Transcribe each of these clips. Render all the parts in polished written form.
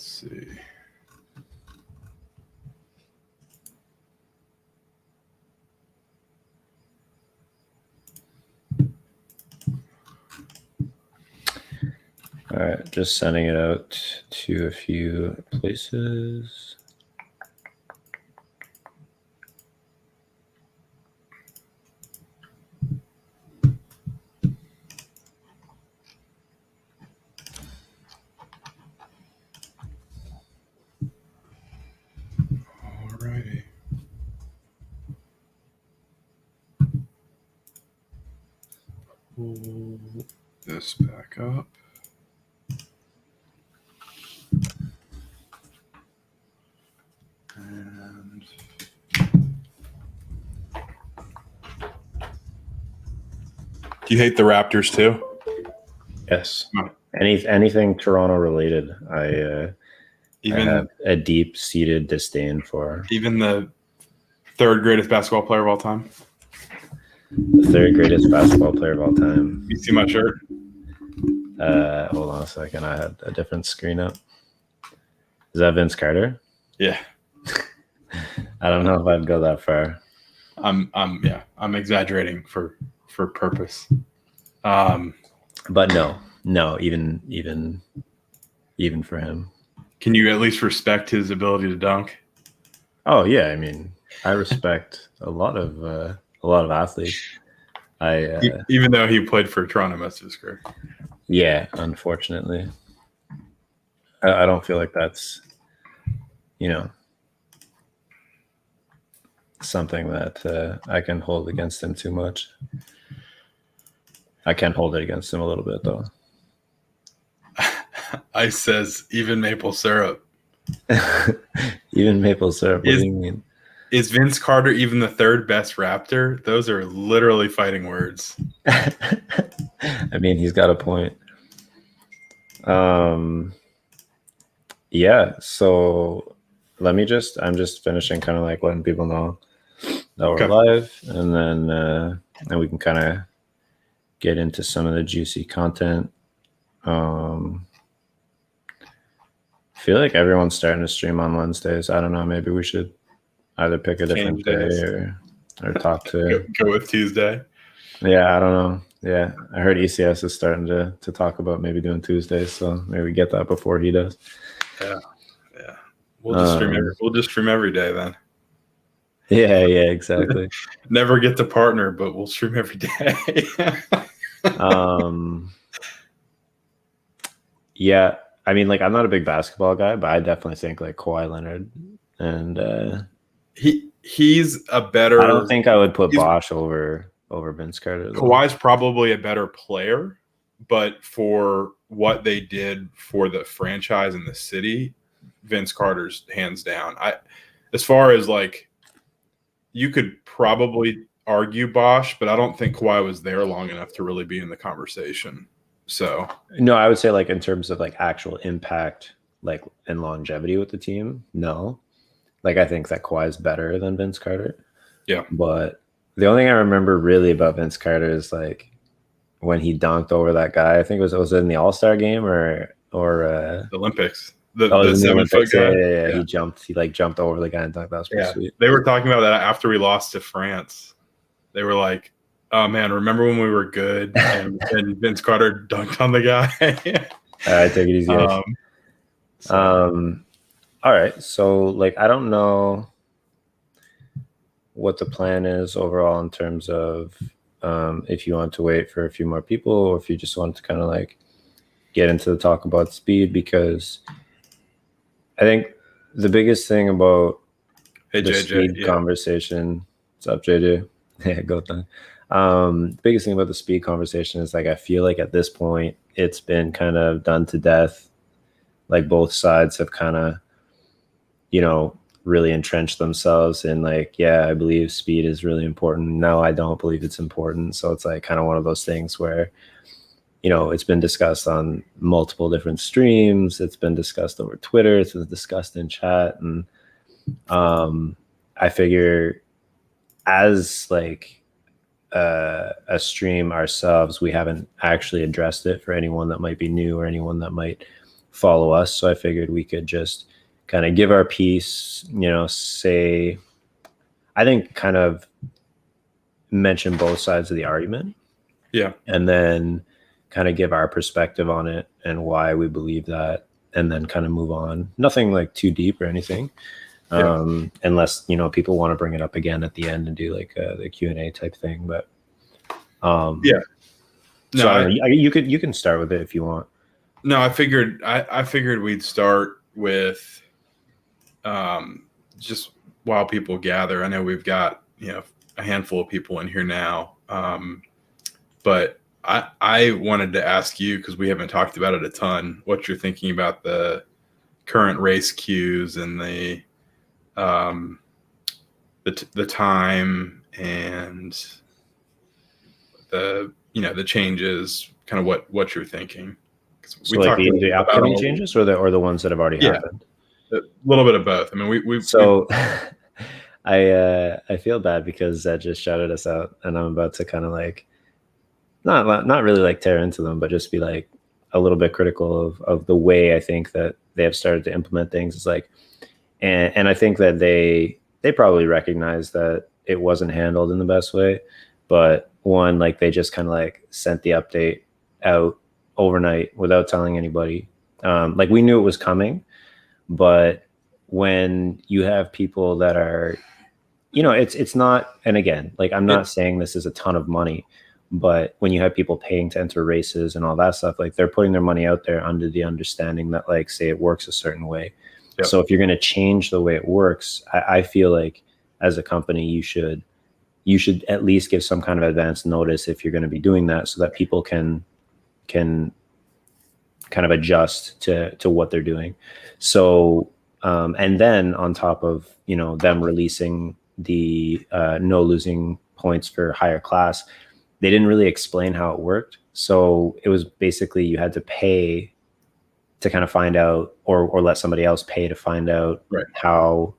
Let's see. All right, just sending it out to a few places. Alrighty. Pull this back up. And do you hate the Raptors too? Yes. Anything Toronto related, I have a deep-seated disdain for. Even the third greatest basketball player of all time? The third greatest basketball player of all time. You see my shirt? Hold on a second. I had a different screen up. Is that Vince Carter? Yeah. I don't know if I'd go that far. I'm exaggerating for purpose. But no, even for him. Can you at least respect his ability to dunk? Oh yeah, I mean, I respect a lot of athletes. Even though he played for Toronto most of his career. Yeah, unfortunately, I don't feel like that's, something that I can hold against him too much. I can hold it against him a little bit, though. Ice says, even maple syrup. Even maple syrup? What do you mean? Is Vince Carter even the third best Raptor? Those are literally fighting words. I mean, he's got a point. Yeah, so I'm just finishing kind of like letting people know that we're live, and then we can kind of get into some of the juicy content. I feel like everyone's starting to stream on Wednesdays. I don't know. Maybe we should either pick a different day or talk to go with Tuesday. Yeah, I don't know. Yeah, I heard ECS is starting to talk about maybe doing Tuesdays, so maybe we get that before he does. Yeah. We'll just stream every day then. Yeah, exactly. Never get to partner, but we'll stream every day. Yeah, I mean, like, I'm not a big basketball guy, but I definitely think like Kawhi Leonard and he's a better. I don't think I would put Bosch over Vince Carter, though. Kawhi's probably a better player, but for what they did for the franchise and the city, Vince Carter's hands down. As far as like, you could probably argue Bosch, but I don't think Kawhi was there long enough to really be in the conversation. So no, I would say like in terms of like actual impact, like, and longevity with the team, no. Like, I think that Kawhi is better than Vince Carter. Yeah. But the only thing I remember really about Vince Carter is like when he dunked over that guy. I think was it in the All-Star game or the Olympics. The Olympics. 7-foot guy. Yeah. He jumped over the guy and dunked. That was pretty sweet. They were talking about that after we lost to France. They were like, oh man, remember when we were good and Vince Carter dunked on the guy? All right, take it easy. All right, so like, I don't know what the plan is overall in terms of if you want to wait for a few more people or if you just want to kind of like get into the talk about speed, because I think the biggest thing about the speed conversation. What's up, JJ? Yeah, go thing. The biggest thing about the speed conversation is like, I feel like at this point it's been kind of done to death. Like, both sides have kind of, really entrenched themselves in like, yeah, I believe speed is really important. No, I don't believe it's important. So it's like kind of one of those things where, it's been discussed on multiple different streams. It's been discussed over Twitter. It's been discussed in chat. And I figure as like a stream ourselves, we haven't actually addressed it for anyone that might be new or anyone that might follow us. So I figured we could just kind of give our piece, say, I think kind of mention both sides of the argument. Yeah. And then kind of give our perspective on it and why we believe that, and then kind of move on. Nothing like too deep or anything. Unless, people want to bring it up again at the end and do like the Q&A type thing. But yeah. No, so you can start with it if you want. No, I figured we'd start with just while people gather. I know we've got, a handful of people in here now. But I wanted to ask you, because we haven't talked about it a ton, what you're thinking about the current race queues and the time and the changes, kind of what you're thinking. So we like the upcoming changes or the ones that have already happened? A little bit of both. I mean, we've I feel bad because Zed just shouted us out, and I'm about to kind of like not really like tear into them, but just be like a little bit critical of the way I think that they have started to implement things. It's like, and I think that they probably recognize that it wasn't handled in the best way, but one, like they just kind of like sent the update out overnight without telling anybody. Like we knew it was coming, but when you have people that are, it's not, and again, like I'm not saying this is a ton of money, but when you have people paying to enter races and all that stuff, like they're putting their money out there under the understanding that, like, say it works a certain way. Yep. So if you're going to change the way it works, I feel like as a company, you should at least give some kind of advance notice if you're going to be doing that, so that people can kind of adjust to what they're doing. So, and then on top of, them releasing the no losing points for higher class, they didn't really explain how it worked. So it was basically you had to pay to kind of find out, or let somebody else pay to find out how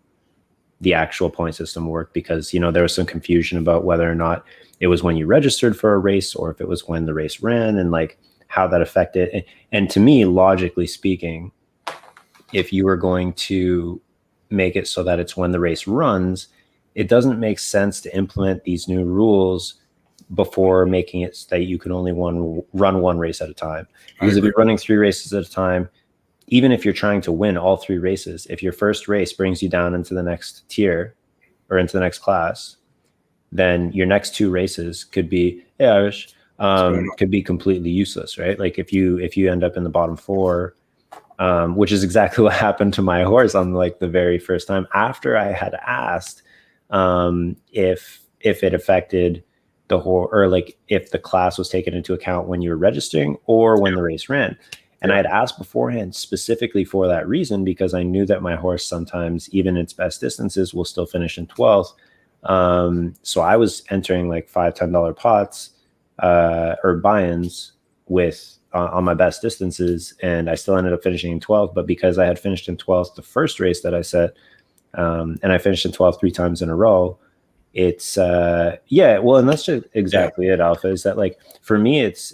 the actual point system worked, because, there was some confusion about whether or not it was when you registered for a race or if it was when the race ran, and like how that affected. And to me, logically speaking, if you were going to make it so that it's when the race runs, it doesn't make sense to implement these new rules before making it so that you can only run one race at a time. Because if you're running 3 races at a time, even if you're trying to win all 3 races, if your first race brings you down into the next tier or into the next class, then your next 2 races could be could be completely useless, right? Like if you end up in the bottom 4, which is exactly what happened to my horse on like the very first time, after I had asked if it affected the whole, or like if the class was taken into account when you were registering or when the race ran. And I had asked beforehand specifically for that reason, because I knew that my horse sometimes, even its best distances, will still finish in 12th. So I was entering like $5, $10 pots or buy-ins with on my best distances, and I still ended up finishing in 12th. But because I had finished in 12th the first race that I set, and I finished in 12th 3 times in a row, it's well, and that's just exactly it, Alpha, is that like for me it's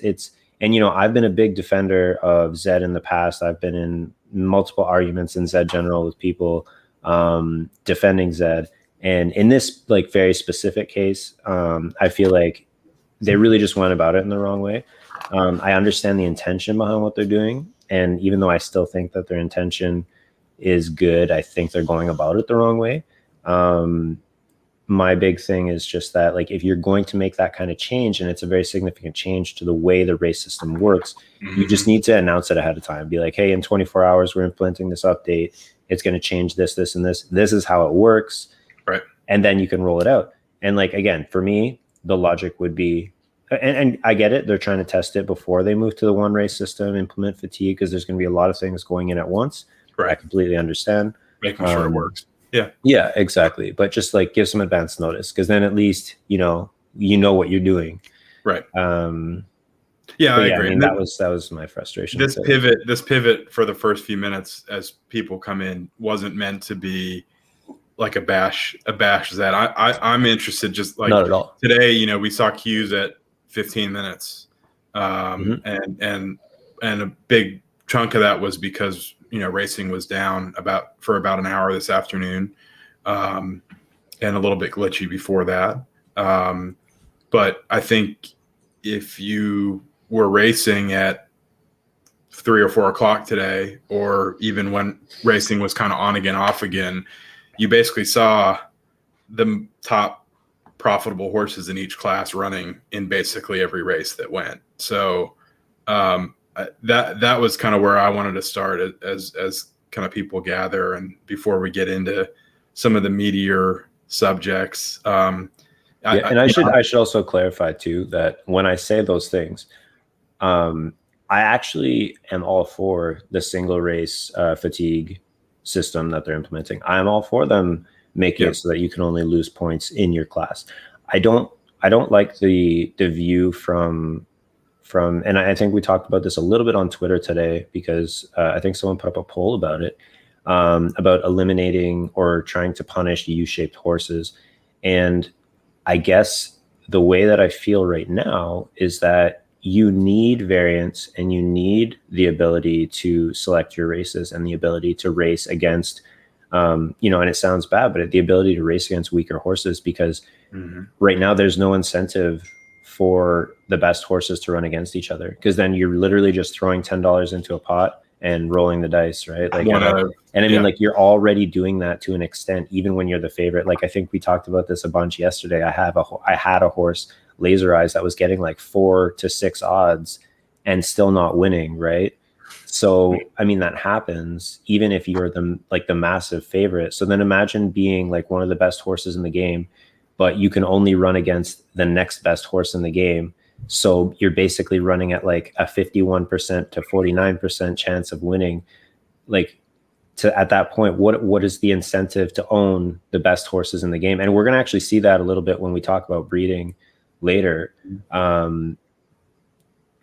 and I've been a big defender of ZED in the past. I've been in multiple arguments in ZED general with people defending ZED, and in this like very specific case, I feel like they really just went about it in the wrong way. I understand the intention behind what they're doing, and even though I still think that their intention is good, I think they're going about it the wrong way. My big thing is just that, like, if you're going to make that kind of change, and it's a very significant change to the way the race system works, you just need to announce it ahead of time. Be like, hey, in 24 hours, we're implementing this update. It's going to change this, this, and this. This is how it works. Right. And then you can roll it out. And like, again, for me, the logic would be, and I get it, they're trying to test it before they move to the one race system, implement fatigue, because there's going to be a lot of things going in at once. Right. I completely understand. Making sure it works. Yeah, exactly. But just like give some advance notice, because then at least you know what you're doing. Right. I agree. I mean, that was my frustration. This pivot for the first few minutes as people come in wasn't meant to be like a bash that I'm interested, just like, not at all. Today, we saw queues at 15 minutes, and a big chunk of that was because, racing was down for about an hour this afternoon, and a little bit glitchy before that. But I think if you were racing at 3 or 4 o'clock today, or even when racing was kind of on again, off again, you basically saw the top profitable horses in each class running in basically every race that went. So that was kind of where I wanted to start as kind of people gather, and before we get into some of the meatier subjects. I should also clarify too that when I say those things, I actually am all for the single race fatigue system that they're implementing. I'm all for them making it so that you can only lose points in your class. I don't like the view from, and I think we talked about this a little bit on Twitter today, because I think someone put up a poll about it, about eliminating or trying to punish U-shaped horses. And I guess the way that I feel right now is that you need variance, and you need the ability to select your races and the ability to race against, and it sounds bad, but the ability to race against weaker horses, because right now there's no incentive for the best horses to run against each other, because then you're literally just throwing $10 into a pot and rolling the dice, right? Like, like you're already doing that to an extent, even when you're the favorite. Like, I think we talked about this a bunch yesterday. I had a horse, Laser Eyes, that was getting like 4 to 6 odds and still not winning, right? So, that happens even if you're the massive favorite. So then imagine being like one of the best horses in the game, but you can only run against the next best horse in the game. So you're basically running at like a 51% to 49% chance of winning. Like, at that point, what is the incentive to own the best horses in the game? And we're going to actually see that a little bit when we talk about breeding later. Anyway,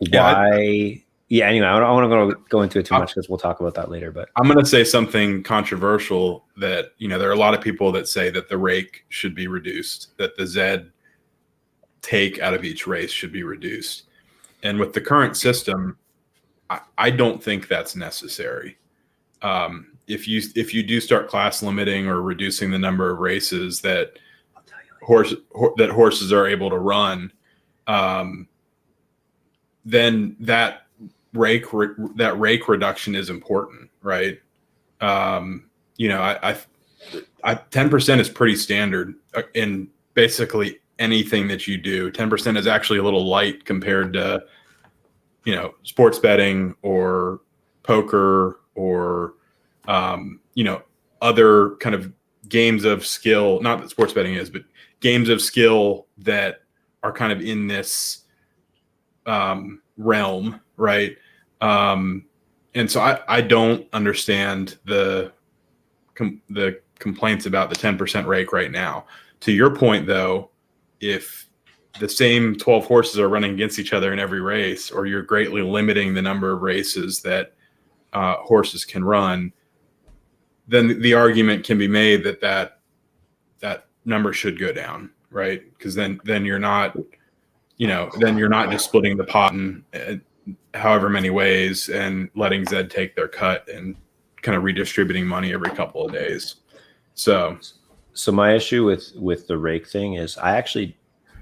I don't want to go into it too much, because we'll talk about that later. But I'm going to say something controversial, that, there are a lot of people that say that the rake should be reduced, that the ZED take out of each race should be reduced. And with the current system, I don't think that's necessary. If you do start class limiting or reducing the number of races that horses are able to run, then that rake reduction is important, right? 10% is pretty standard in basically anything that you do. 10% is actually a little light compared to, sports betting or poker or, other kind of games of skill. Not that sports betting is, but games of skill that are kind of in this realm, right? And so I don't understand the complaints about the 10% rake right now. To your point, though, if the same 12 horses are running against each other in every race, or you're greatly limiting the number of races that horses can run, then the argument can be made that number should go down, right? Because then you're not, then you're not just splitting the pot in however many ways and letting Zed take their cut and kind of redistributing money every couple of days. So my issue with the rake thing is I actually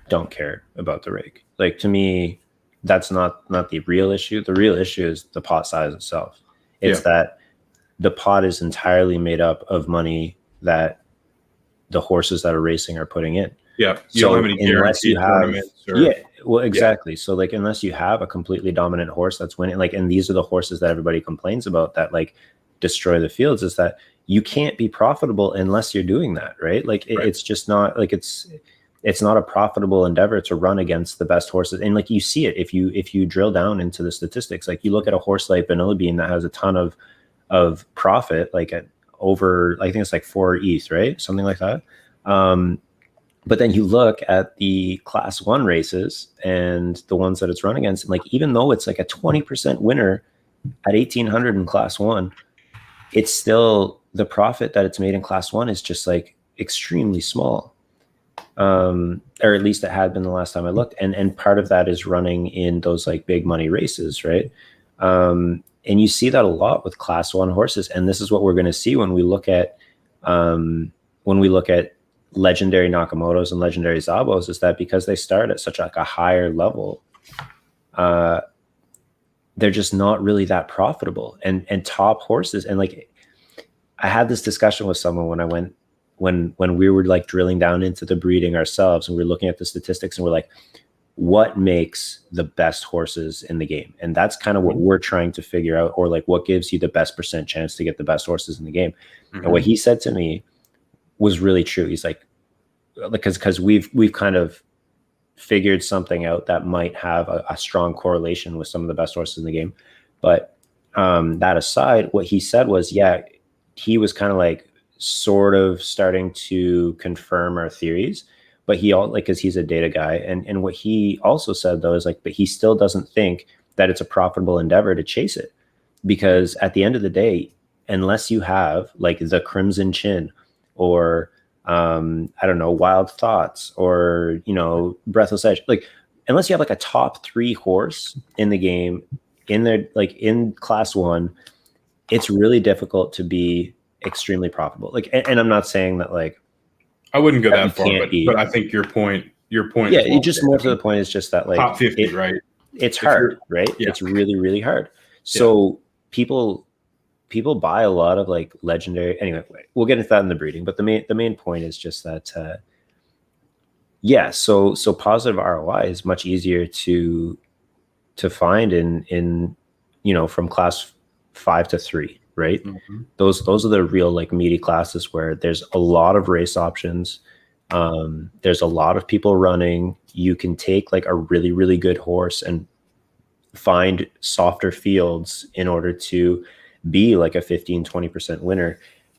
don't care about the rake. Like, to me, that's not the real issue. The real issue is the pot size itself. It's that the pot is entirely made up of money that the horses that are racing are putting in. Yeah. So unless you have, exactly. So like, unless you have a completely dominant horse that's winning, like, and these are the horses that everybody complains about that like destroy the fields, is that you can't be profitable unless you're doing that, right? Like, it's just not like, it's not a profitable endeavor to run against the best horses. And like, you see it if you drill down into the statistics. Like, you look at a horse like Vanilla Bean that has a ton of profit, like at over, I think it's like 4 ETH, right? Something like that. But then you look at the class 1 races and the ones that it's run against, and like, even though it's like a 20% winner at 1,800 in class 1, it's still, the profit that it's made in class 1 is just like extremely small. Or at least it had been the last time I looked. And part of that is running in those like big money races, right? And you see that a lot with class 1 horses. And this is what we're going to see when we look at legendary Nakamotos and legendary Zabos, is that because they start at such like a higher level, they're just not really that profitable. And top horses, and like I had this discussion with someone when we were like drilling down into the breeding ourselves, and we're looking at the statistics, and we're like, what makes the best horses in the game? And that's kind of what we're trying to figure out, or like what gives you the best % chance to get the best horses in the game. And what he said to me was really true. He's like, because we've kind of figured something out that might have a strong correlation with some of the best horses in the game. But that aside, what he said was, yeah, he was kind of like sort of starting to confirm our theories, but he all like, because he's a data guy. And what he also said though is like, but he still doesn't think that it's a profitable endeavor to chase it, because at the end of the day, unless you have like the Crimson Chin or I don't know, Wild Thoughts, or, you know, Breathless Edge, like unless you have like a top 3 horse in the game in there, like in class 1, it's really difficult to be extremely profitable. Like, and I'm not saying that like I wouldn't go that far, but I think your point. Yeah, it just more to the point is just that like top 50, right? It's hard, right? Yeah. It's really, really hard. So people buy a lot of like legendary. Anyway, we'll get into that in the breeding. But the main point is just that, So positive ROI is much easier to find in you know, from class 5 to 3, right? Those are the real like meaty classes where there's a lot of race options. There's a lot of people running. You can take like a really, really good horse and find softer fields in order to be like a 15-20% winner,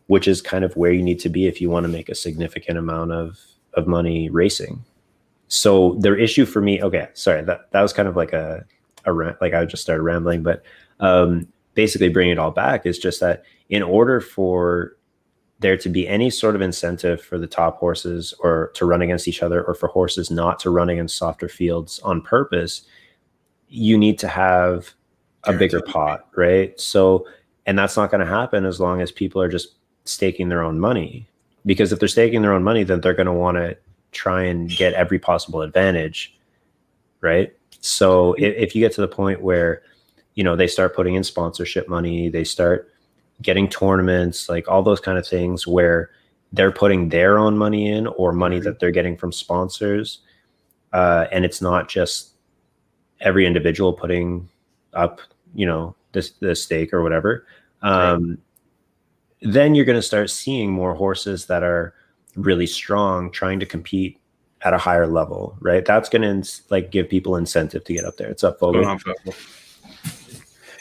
which is kind of where you need to be if you want to make a significant amount of money racing. So the issue for me, okay, sorry, that was kind of like a like I just started rambling, but basically bringing it all back is just that in order for there to be any sort of incentive for the top horses or to run against each other, or for horses not to run against softer fields on purpose, you need to have a bigger pot, right? So, and that's not going to happen as long as people are just staking their own money. Because if they're staking their own money, then they're going to want to try and get every possible advantage, right? So if you get to the point where, you know, they start putting in sponsorship money, they start getting tournaments, like all those kind of things where they're putting their own money in, or money that they're getting from sponsors, and it's not just every individual putting up, you know, the stake or whatever, then you're going to start seeing more horses that are really strong trying to compete at a higher level, right? That's going to like give people incentive to get up there. It's up, Fogle.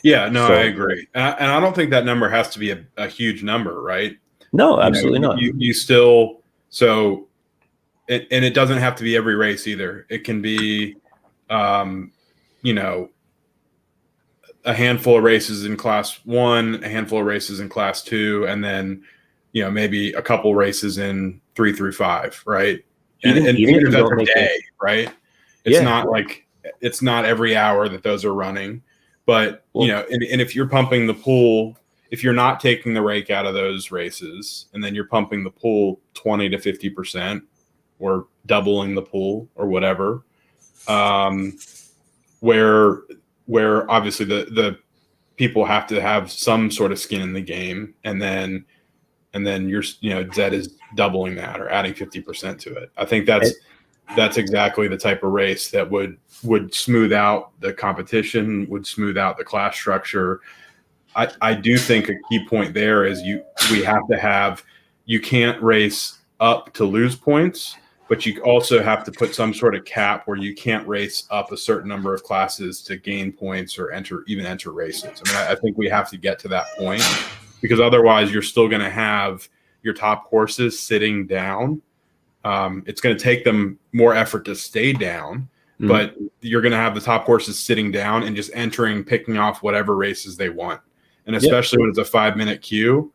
Yeah, no, I agree. And I don't think that number has to be a huge number, right? No, absolutely not. You still, so, and it doesn't have to be every race either. It can be, you know, a handful of races in class 1, a handful of races in class 2, and then, you know, maybe a couple races in 3 through 5, right? Even if that's a day, right? It's not like, it's not every hour that those are running. But, you know, and if you're pumping the pool, if you're not taking the rake out of those races, and then you're pumping the pool 20 to 50%, or doubling the pool or whatever, where obviously the people have to have some sort of skin in the game, and then you're, you know, Zed is doubling that or adding 50% to it. I think that's exactly the type of race that would smooth out the competition, would smooth out the class structure. I do think a key point there is you can't race up to lose points, but you also have to put some sort of cap where you can't race up a certain number of classes to gain points or enter races. I mean, I think we have to get to that point, because otherwise you're still going to have your top horses sitting down. It's going to take them more effort to stay down, but you're going to have the top horses sitting down and just picking off whatever races they want. And especially when it's a 5-minute queue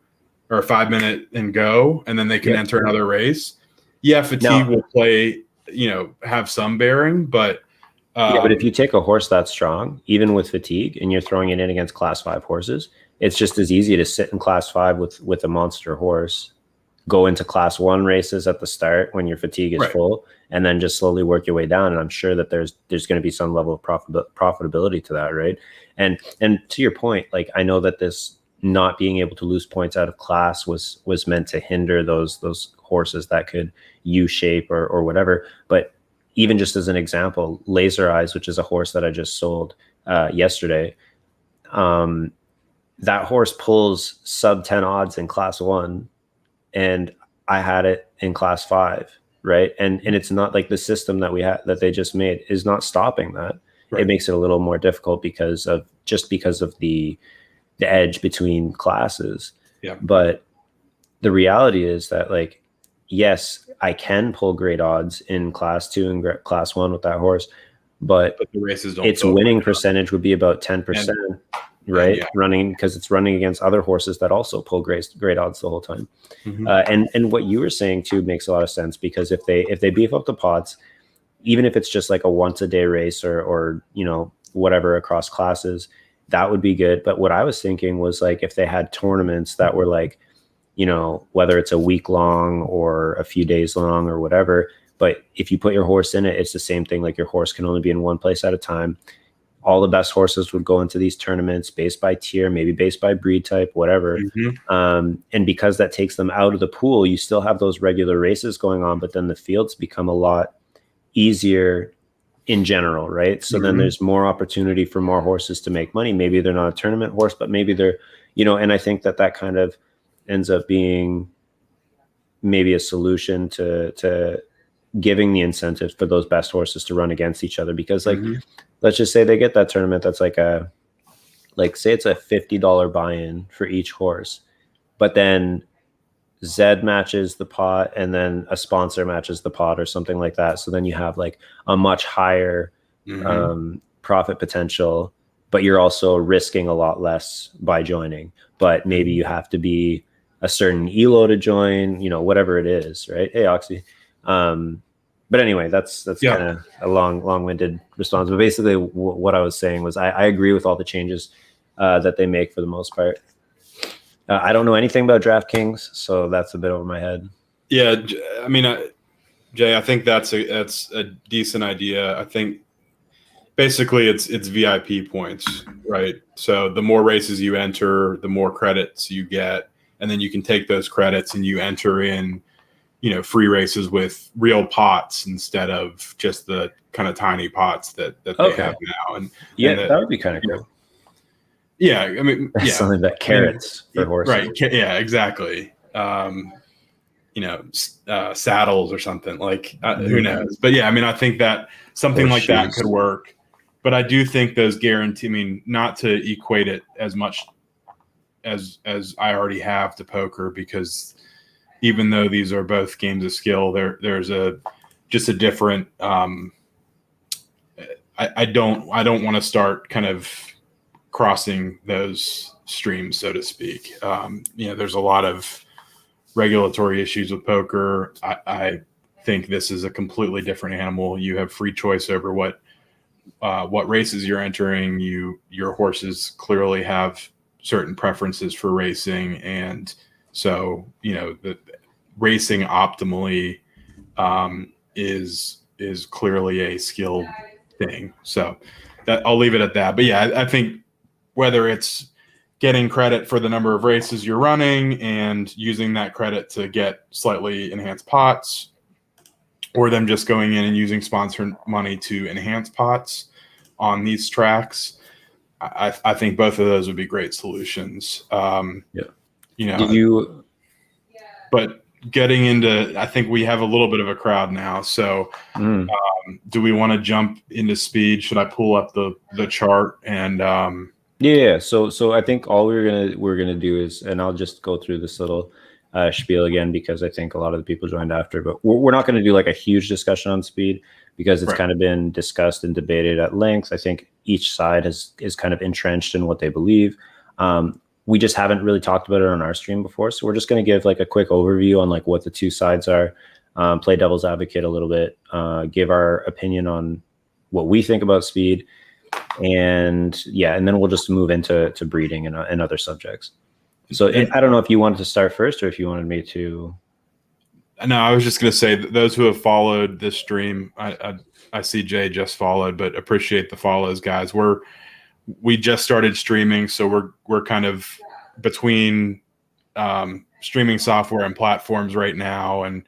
or a 5-minute and go, and then they can enter another race. Yeah, fatigue will play, you know, have some bearing, but Yeah, but if you take a horse that's strong, even with fatigue, and you're throwing it in against class 5 horses, it's just as easy to sit in class 5 with a monster horse, go into class 1 races at the start when your fatigue is full, and then just slowly work your way down. And I'm sure that there's going to be some level of profitability to that, right? And to your point, like, I know that this not being able to lose points out of class was meant to hinder those horses that could U-shape or whatever. But even just as an example, Laser Eyes, which is a horse that I just sold yesterday, that horse pulls sub 10 odds in class 1, and I had it in class 5, right? And it's not like the system that we had that they just made is not stopping that. It makes it a little more difficult because of the edge between classes. Yeah. But the reality is that, like, yes, I can pull great odds in class 2 and class 1 with that horse, but the races don't. Its winning percentage would be about 10%, right? Yeah. Running, because it's running against other horses that also pull great odds the whole time. And what you were saying too makes a lot of sense, because if they beef up the pots, even if it's just like a once a day race or whatever across classes, that would be good. But what I was thinking was, like, if they had tournaments that were like, whether it's a week long or a few days long or whatever, but if you put your horse in it, it's the same thing. Like, your horse can only be in one place at a time. All the best horses would go into these tournaments based by tier, maybe based by breed type, whatever. And because that takes them out of the pool, you still have those regular races going on, but then the fields become a lot easier in general, right? So then there's more opportunity for more horses to make money. Maybe they're not a tournament horse, but maybe they're, and I think that kind of ends up being maybe a solution to giving the incentives for those best horses to run against each other. Because, like, let's just say they get that tournament that's like say it's a $50 buy-in for each horse, but then ZED matches the pot and then a sponsor matches the pot or something like that. So then you have like a much higher profit potential, but you're also risking a lot less by joining. But maybe you have to be a certain ELO to join, whatever it is, right? Hey, Oxy. But anyway, that's kind of a long-winded response. But basically what I was saying was I agree with all the changes that they make for the most part. I don't know anything about DraftKings, so that's a bit over my head. Yeah, I mean, Jay, I think that's a decent idea. I think basically it's VIP points, right? So the more races you enter, the more credits you get, and then you can take those credits and you enter in, free races with real pots instead of just the kind of tiny pots that they have now. And that would be kind of cool. Yeah, I mean, something that carrots for horses, right? Yeah, exactly. Saddles or something, like who knows? But yeah, I mean, I think that something like that could work. But I do think those guarantee. I mean, not to equate it as much as I already have to poker, because even though these are both games of skill, there's just a different. I don't want to start kind of crossing those streams, so to speak. There's a lot of regulatory issues with poker. I think this is a completely different animal. You have free choice over what races you're entering. Your horses clearly have certain preferences for racing, and so the racing optimally is clearly a skill thing. So that I'll leave it at that. But yeah, I think whether it's getting credit for the number of races you're running and using that credit to get slightly enhanced pots, or them just going in and using sponsor money to enhance pots on these tracks, I think both of those would be great solutions. But getting into, I think we have a little bit of a crowd now. So do we want to jump into speed? Should I pull up the chart and So I think all we're gonna do is, and I'll just go through this little spiel again, because I think a lot of the people joined after, but we're not going to do like a huge discussion on speed, because it's kind of been discussed and debated at length. I think each side is kind of entrenched in what they believe. We just haven't really talked about it on our stream before, so we're just going to give like a quick overview on like what the two sides are, play devil's advocate a little bit, give our opinion on what we think about speed. And yeah, and then we'll just move into breeding and other subjects. So I don't know if you wanted to start first or if you wanted me to. No, I was just going to say that those who have followed this stream, I see Jay just followed, but appreciate the follows, guys. We just started streaming, so we're kind of between streaming software and platforms right now, and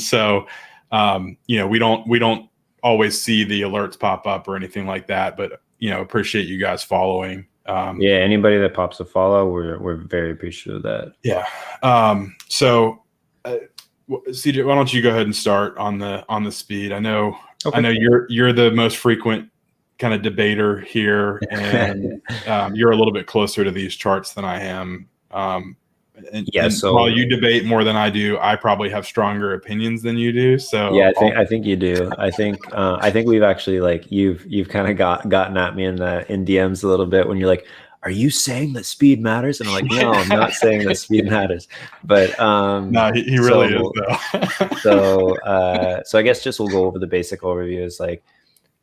so we don't always see the alerts pop up or anything like that, but appreciate you guys following. Yeah, anybody that pops a follow, we're very appreciative of that. Yeah. So CJ, why don't you go ahead and start on the speed? I know you're the most frequent kind of debater here, and you're a little bit closer to these charts than I am. So while you debate more than I do, I probably have stronger opinions than you do. So yeah, I think you do. I think we've actually, like, you've kind of gotten at me in DMs a little bit when you're like, are you saying that speed matters? And I'm like, no, I'm not saying that speed matters. But no, he really is though. So I guess we'll go over the basic overview. Is like,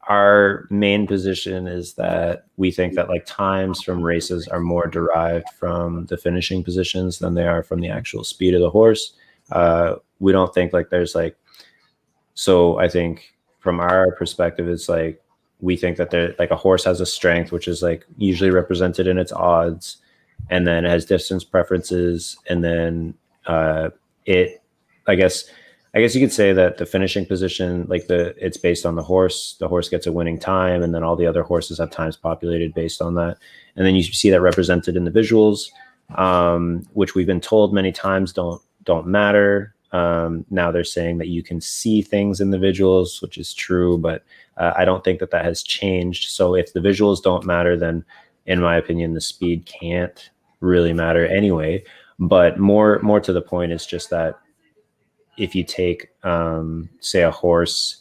our main position is that we think that like times from races are more derived from the finishing positions than they are from the actual speed of the horse. We don't think like there's like, so I think from our perspective, it's like, we think that there, like, a horse has a strength, which is like usually represented in its odds, and then it has distance preferences. And then I guess you could say that the finishing position, like it's based on the horse. The horse gets a winning time, and then all the other horses have times populated based on that. And then you see that represented in the visuals, which we've been told many times don't matter. Now they're saying that you can see things in the visuals, which is true, but I don't think that has changed. So if the visuals don't matter, then in my opinion, the speed can't really matter anyway. But more to the point is just that if you take, say, a horse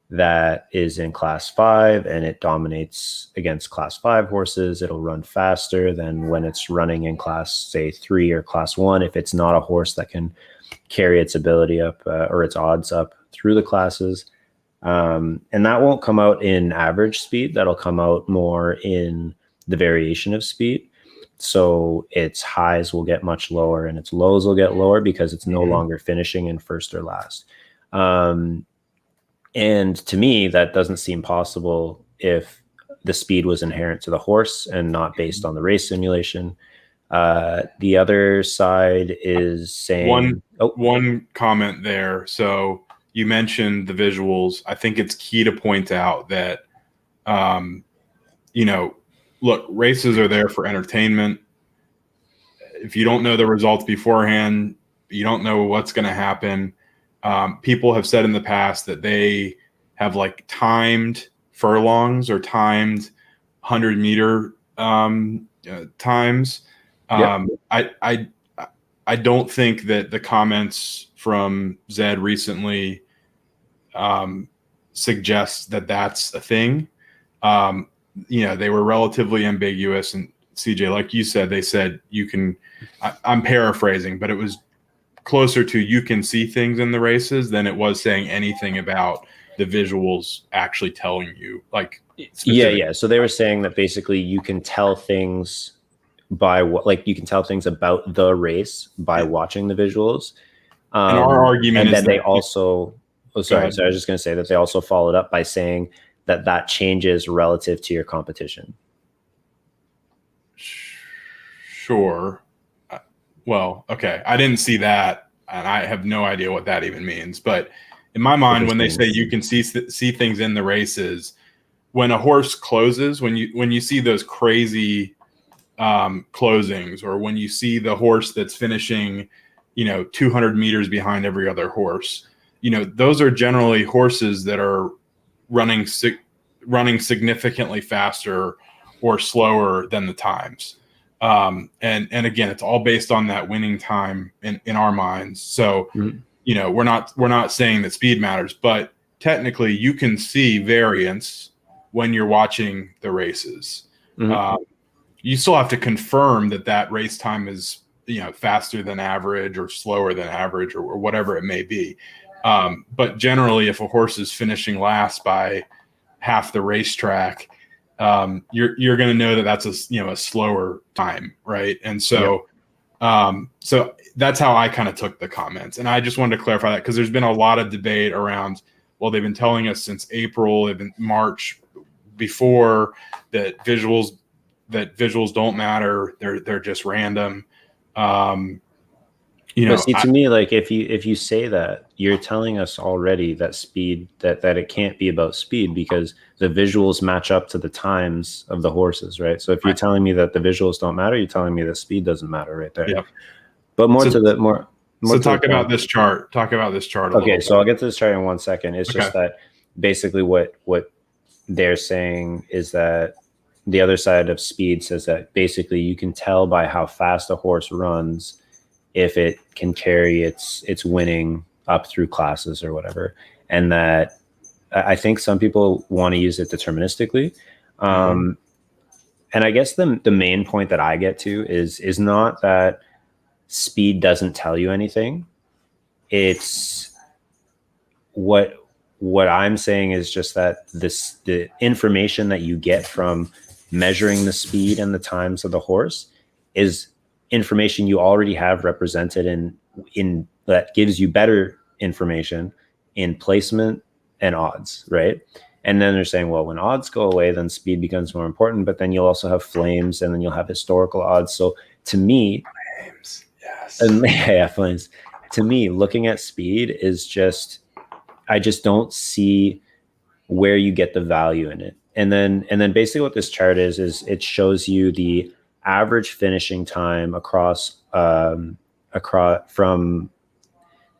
that is in class 5 and it dominates against class 5 horses, it'll run faster than when it's running in class, say, 3 or class 1, if it's not a horse that can carry its ability up or its odds up through the classes. And that won't come out in average speed. That'll come out more in the variation of speed. So its highs will get much lower and its lows will get lower because it's no longer finishing in first or last. And to me, that doesn't seem possible if the speed was inherent to the horse and not based on the race simulation. The other side is saying one comment there. So you mentioned the visuals. I think it's key to point out that, look, races are there for entertainment. If you don't know the results beforehand, you don't know what's going to happen. People have said in the past that they have like timed furlongs or timed 100-meter times. Yep. I don't think that the comments from ZED recently suggest that that's a thing. They were relatively ambiguous, and CJ, like you said, they said you can, I'm paraphrasing, but it was closer to you can see things in the races than it was saying anything about the visuals actually telling you, like, yeah. So they were saying that basically you can tell things by what, like, you can tell things about the race by watching the visuals. And our argument is that they also, so I was just going to say that they also followed up by saying that changes relative to your competition. Sure. Well, okay. I didn't see that, and I have no idea what that even means. But in my mind, when they say you can see things in the races, when a horse closes, when you see those crazy closings, or when you see the horse that's finishing, 200 meters behind every other horse, those are generally horses that are running significantly faster or slower than the times. And again, it's all based on that winning time in our minds. So, we're not saying that speed matters, but technically you can see variance when you're watching the races. You still have to confirm that race time is, faster than average or slower than average or whatever it may be. But generally, if a horse is finishing last by half the racetrack, you're going to know that that's a slower time, right? And so, so that's how I kind of took the comments, and I just wanted to clarify that because there's been a lot of debate around. Well, they've been telling us since April, they've been March before that visuals don't matter. They're just random. But see, to me, like if you say that, you're telling us already that speed that it can't be about speed because the visuals match up to the times of the horses, right? So if you're telling me that the visuals don't matter, you're telling me that speed doesn't matter right there. Yeah. But more so talk about this chart. Talk about this chart. Okay, so I'll get to this chart in 1 second. It's just that basically what they're saying is that the other side of speed says that basically you can tell by how fast a horse runs if it can carry its winning up through classes or whatever. And that I think some people want to use it deterministically. And I guess the main point that I get to is not that speed doesn't tell you anything. It's what I'm saying is just that the information that you get from measuring the speed and the times of the horse is information you already have represented in that gives you better information in placement and odds, right? And then they're saying, well, when odds go away, then speed becomes more important, but then you'll also have flames and then you'll have historical odds. So to me, flames, yes. And yeah, flames. To me, looking at speed is just, I just don't see where you get the value in it. And then basically what this chart is it shows you the average finishing time across from,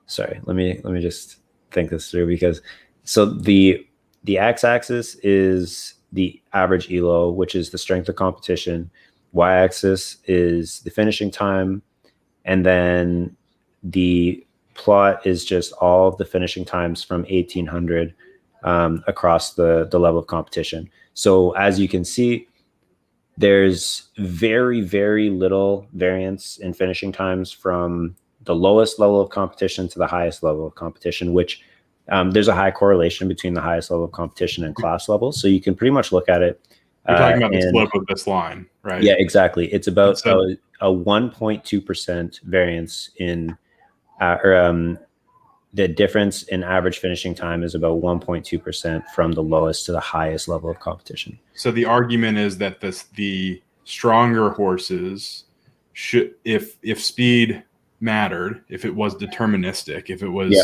sorry, let me just think this through, because so the x-axis is the average elo, which is the strength of competition. Y-axis is the finishing time, and then the plot is just all of the finishing times from 1800 across the level of competition. So as you can see, there's very, very little variance in finishing times from the lowest level of competition to the highest level of competition, which there's a high correlation between the highest level of competition and class levels. So you can pretty much look at it. You're talking about the slope of this line, right? Yeah, exactly. It's about a 1.2% variance in, the difference in average finishing time is about 1.2% from the lowest to the highest level of competition. So the argument is that the stronger horses should, if speed mattered, if it was deterministic, if it was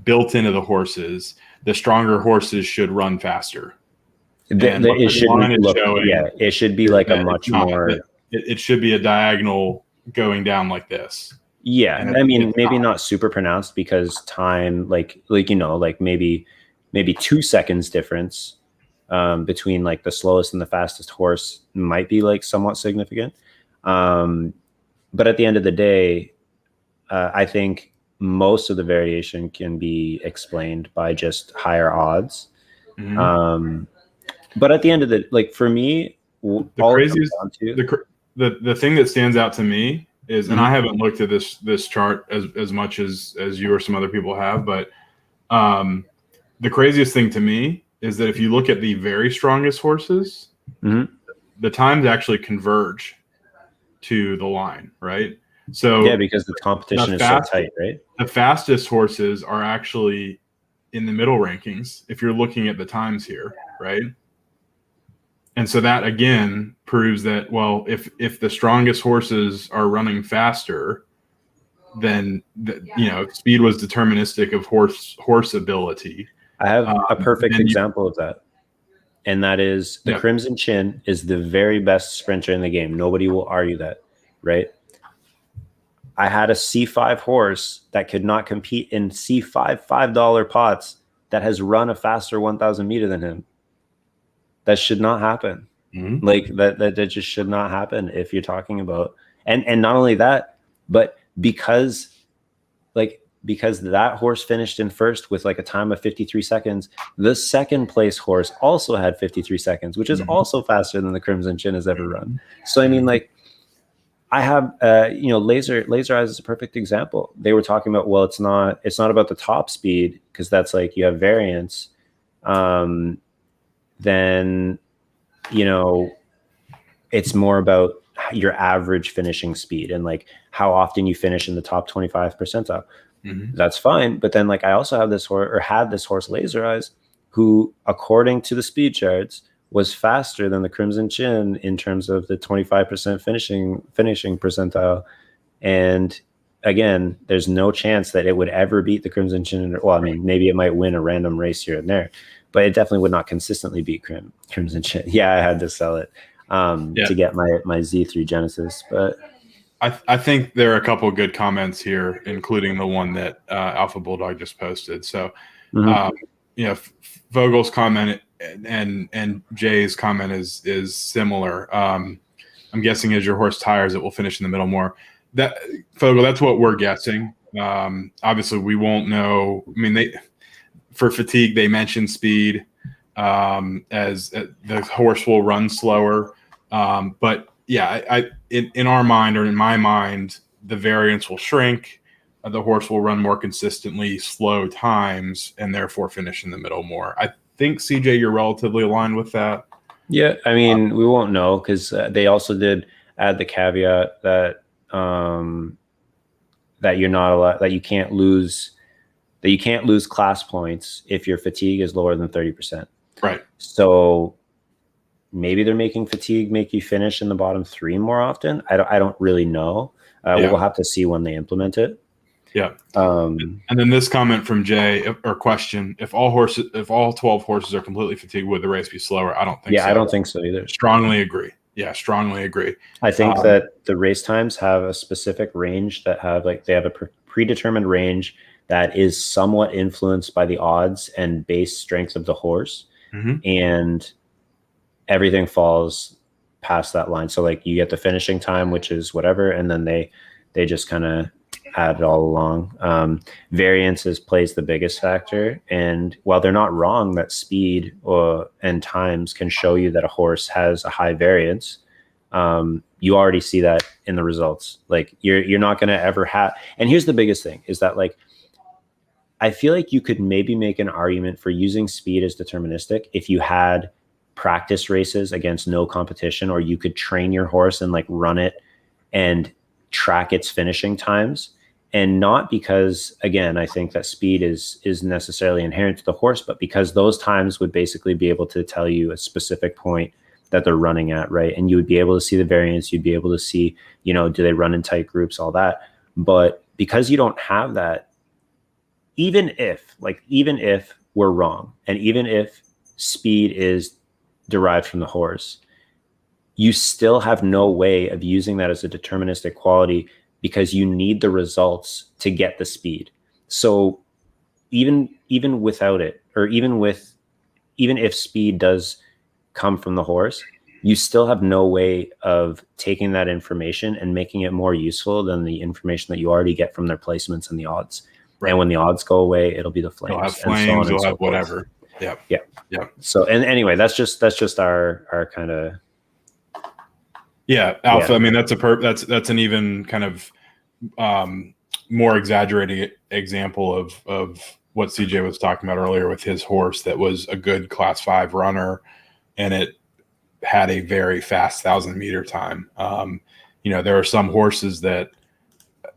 built into the horses, the stronger horses should run faster. It should be like a much more. It should be a diagonal going down like this. Yeah, I mean, maybe not super pronounced because time, like maybe 2 seconds difference between like the slowest and the fastest horse might be like somewhat significant. But at the end of the day, I think most of the variation can be explained by just higher odds. But at the end of for me, the thing that stands out to me is, and I haven't looked at this chart as much as you or some other people have, but the craziest thing to me is that if you look at the very strongest horses, the times actually converge to the line, right? So yeah, because the competition is so tight, right? The fastest horses are actually in the middle rankings if you're looking at the times here, right? And so that again proves that, well, if the strongest horses are running faster, then speed was deterministic of horse ability. I have a perfect example of that, and that is the Crimson Chin is the very best sprinter in the game. Nobody will argue that, right? I had a C5 horse that could not compete in C5 $5 pots that has run a faster 1,000 meter than him. That should not happen. Like that just should not happen if you're talking about, and not only that, but because that horse finished in first with like a time of 53 seconds, the second place horse also had 53 seconds, which is also faster than the Crimson Chin has ever run. So I mean, like, I have, laser eyes is a perfect example. They were talking about, well, it's not about the top speed because that's like you have variance. Then, it's more about your average finishing speed and like how often you finish in the top 25 percentile. Mm-hmm. That's fine. But then like I also have this horse or had this horse Laser Eyes who, according to the speed charts, was faster than the Crimson Chin in terms of the 25% finishing percentile. And again, there's no chance that it would ever beat the Crimson Chin. Well, I mean, maybe it might win a random race here and there, but it definitely would not consistently beat Crimson Chin. Yeah, I had to sell it to get my Z3 Genesis. But I think there are a couple of good comments here, including the one that Alpha Bulldog just posted. So, Vogel's comment and Jay's comment is similar. I'm guessing as your horse tires, it will finish in the middle more. That Vogel, that's what we're guessing. Obviously, we won't know. I mean, for fatigue, they mentioned speed as the horse will run slower, but yeah, in our mind or in my mind, the variance will shrink. The horse will run more consistently slow times and therefore finish in the middle more. I think, CJ, you're relatively aligned with that. Yeah, I mean, we won't know because they also did add the caveat that that you're not allowed, that you can't lose class points if your fatigue is lower than 30%. Right. So maybe they're making fatigue make you finish in the bottom 3 more often. I don't really know. We'll have to see when they implement it. Yeah. And then this comment from Jay or question: if all 12 horses are completely fatigued, would the race be slower? I don't think so. Yeah, I don't think so either. Strongly agree. Yeah, strongly agree. I think that the race times have a specific range that they have a predetermined range that is somewhat influenced by the odds and base strength of the horse. Mm-hmm. And everything falls past that line. So like you get the finishing time, which is whatever, and then they just kind of add it all along. Variances plays the biggest factor. And while they're not wrong that speed and times can show you that a horse has a high variance, you already see that in the results. Like you're not going to ever have. And here's the biggest thing is that like, I feel like you could maybe make an argument for using speed as deterministic if you had practice races against no competition, or you could train your horse and like run it and track its finishing times. And not because, again, I think that speed is necessarily inherent to the horse, but because those times would basically be able to tell you a specific point that they're running at, right? And you would be able to see the variance, you'd be able to see, do they run in tight groups, all that. But because you don't have that, even if we're wrong, and even if speed is derived from the horse, you still have no way of using that as a deterministic quality because you need the results to get the speed. So even without it, or even if speed does come from the horse, you still have no way of taking that information and making it more useful than the information that you already get from their placements and the odds. Right. And when the odds go away, it'll be the flames. You'll have flames, and so you'll have whatever. Yeah. So, and anyway, that's just our kind of. Yeah, Alpha. Yeah. I mean, that's an even kind of more exaggerated example of what CJ was talking about earlier with his horse that was a good Class 5 runner, and it had a very fast 1,000-meter time. There are some horses that,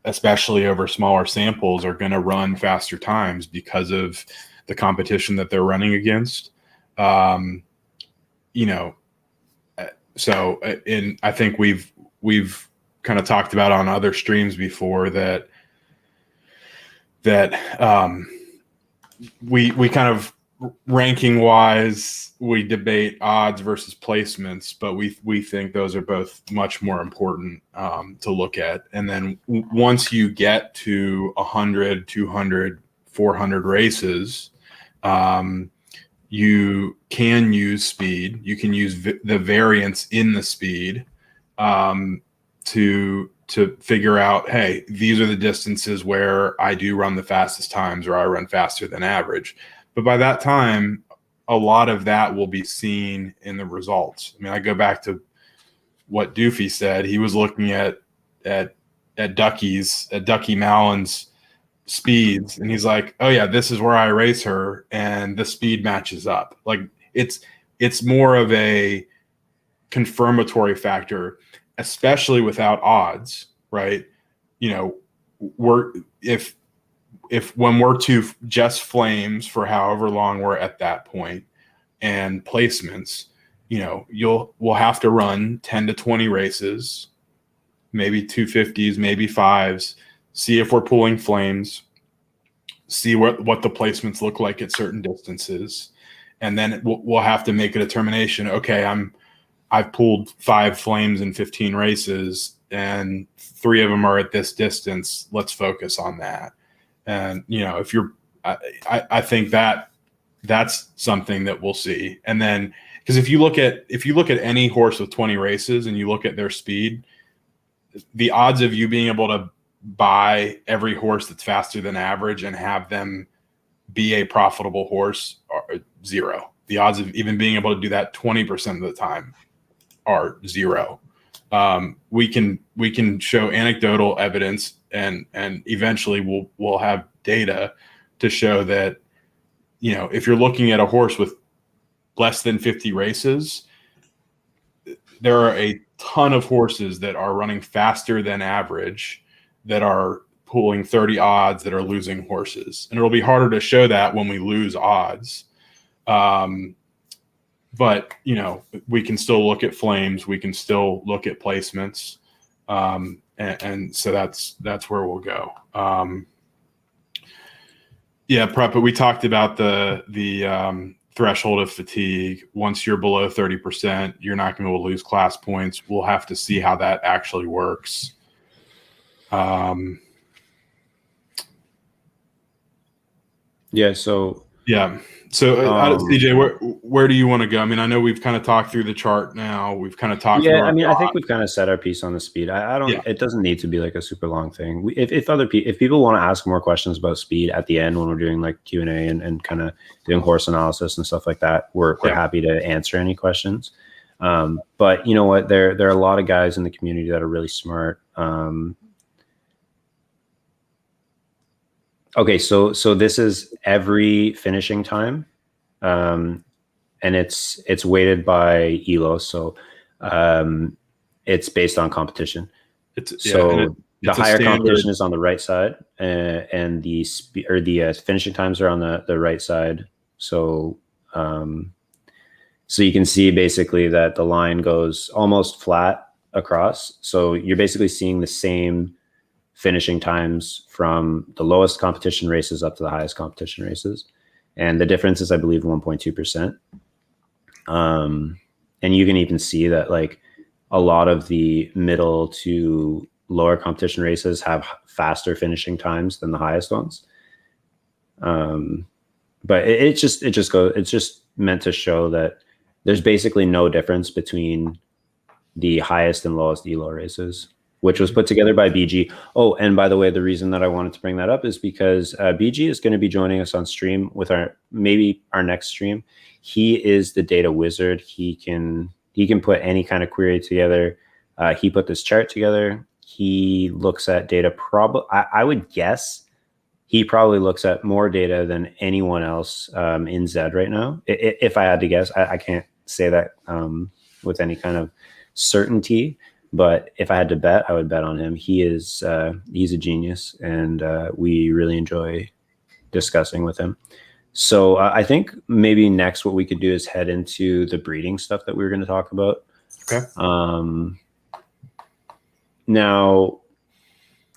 especially over smaller samples, are going to run faster times because of the competition that they're running against. So I think we've kind of talked about on other streams before that we kind of ranking wise, we debate odds versus placements, but we think those are both much more important to look at. And then once you get to 100, 200, 400 races, you can use speed. You can use the variance in the speed to figure out, hey, these are the distances where I do run the fastest times, or I run faster than average. But by that time, a lot of that will be seen in the results. I mean, I go back to what Doofy said. He was looking at Ducky Mallon's speeds, and he's like, oh yeah, this is where I race her, and the speed matches up. Like it's more of a confirmatory factor, especially without odds, right? You know, if when we're to just flames for however long we're at that point and placements, you know, we'll have to run 10 to 20 races, maybe 250s, maybe fives, see if we're pulling flames, see what the placements look like at certain distances. And then we'll have to make a determination. Okay, I've pulled 5 flames in 15 races and 3 of them are at this distance. Let's focus on that. And, you know, I think that's something that we'll see. And then, because if you look at any horse with 20 races and you look at their speed, the odds of you being able to buy every horse that's faster than average and have them be a profitable horse are 0. The odds of even being able to do that 20% of the time are 0. We can show anecdotal evidence and eventually we'll have data to show that, you know, if you're looking at a horse with less than 50 races, there are a ton of horses that are running faster than average that are pulling 30 odds that are losing horses. And it'll be harder to show that when we lose odds. But, you know, we can still look at flames. We can still look at placements. And so that's where we'll go. Prep, but we talked about the threshold of fatigue. Once you're below 30%, you're not going to be able to lose class points. We'll have to see how that actually works. So CJ, where do you want to go? I mean, I know we've kind of talked through the chart now. We've kind of talked. Yeah, I mean, I think we've kind of set our piece on the speed. I don't. Yeah. It doesn't need to be like a super long thing. If people want to ask more questions about speed at the end when we're doing like Q&A and kind of doing horse analysis and stuff like that, we're happy to answer any questions. But you know what? There are a lot of guys in the community that are really smart. Okay, so this is every finishing time, and it's weighted by ELO. So it's based on competition. The higher competition is on the right side, and the finishing times are on the right side. So so you can see basically that the line goes almost flat across. So you're basically seeing the same finishing times from the lowest competition races up to the highest competition races. And the difference is, I believe, 1.2%. And you can even see that like a lot of the middle to lower competition races have faster finishing times than the highest ones. But it's just meant to show that there's basically no difference between the highest and lowest ELO races, which was put together by BG. Oh, and by the way, the reason that I wanted to bring that up is because BG is going to be joining us on stream with maybe our next stream. He is the data wizard. He can put any kind of query together. He put this chart together. He looks at data. I would guess he probably looks at more data than anyone else in ZED right now. If I had to guess, I can't say that with any kind of certainty. But if I had to bet, I would bet on him. He's a genius, and we really enjoy discussing with him. So I think maybe next what we could do is head into the breeding stuff that we were going to talk about. Okay. Now,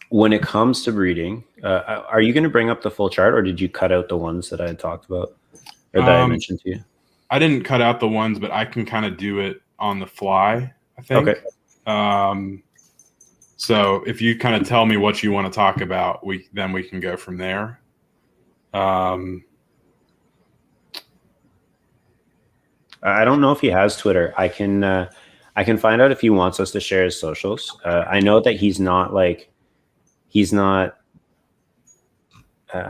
when it comes to breeding, are you going to bring up the full chart, or did you cut out the ones that I had talked about or that I mentioned to you? I didn't cut out the ones, but I can kind of do it on the fly, I think. Okay. So if you kind of tell me what you want to talk about, then we can go from there. I don't know if he has Twitter. I can find out if he wants us to share his socials. I know that he's not. I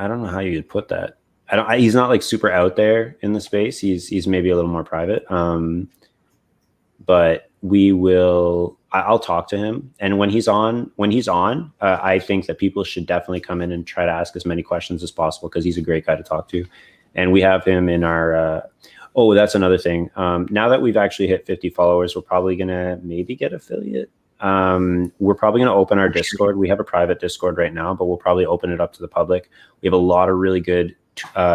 don't know how you would put that. He's not like super out there in the space. He's maybe a little more private. But I'll talk to him, and when he's on, I think that people should definitely come in and try to ask as many questions as possible, because he's a great guy to talk to. And we have him in our oh, that's another thing. Now that we've actually hit 50 followers, we're probably gonna maybe get affiliate. We're probably gonna open our Discord. We have a private Discord right now, but we'll probably open it up to the public. We have a lot of really good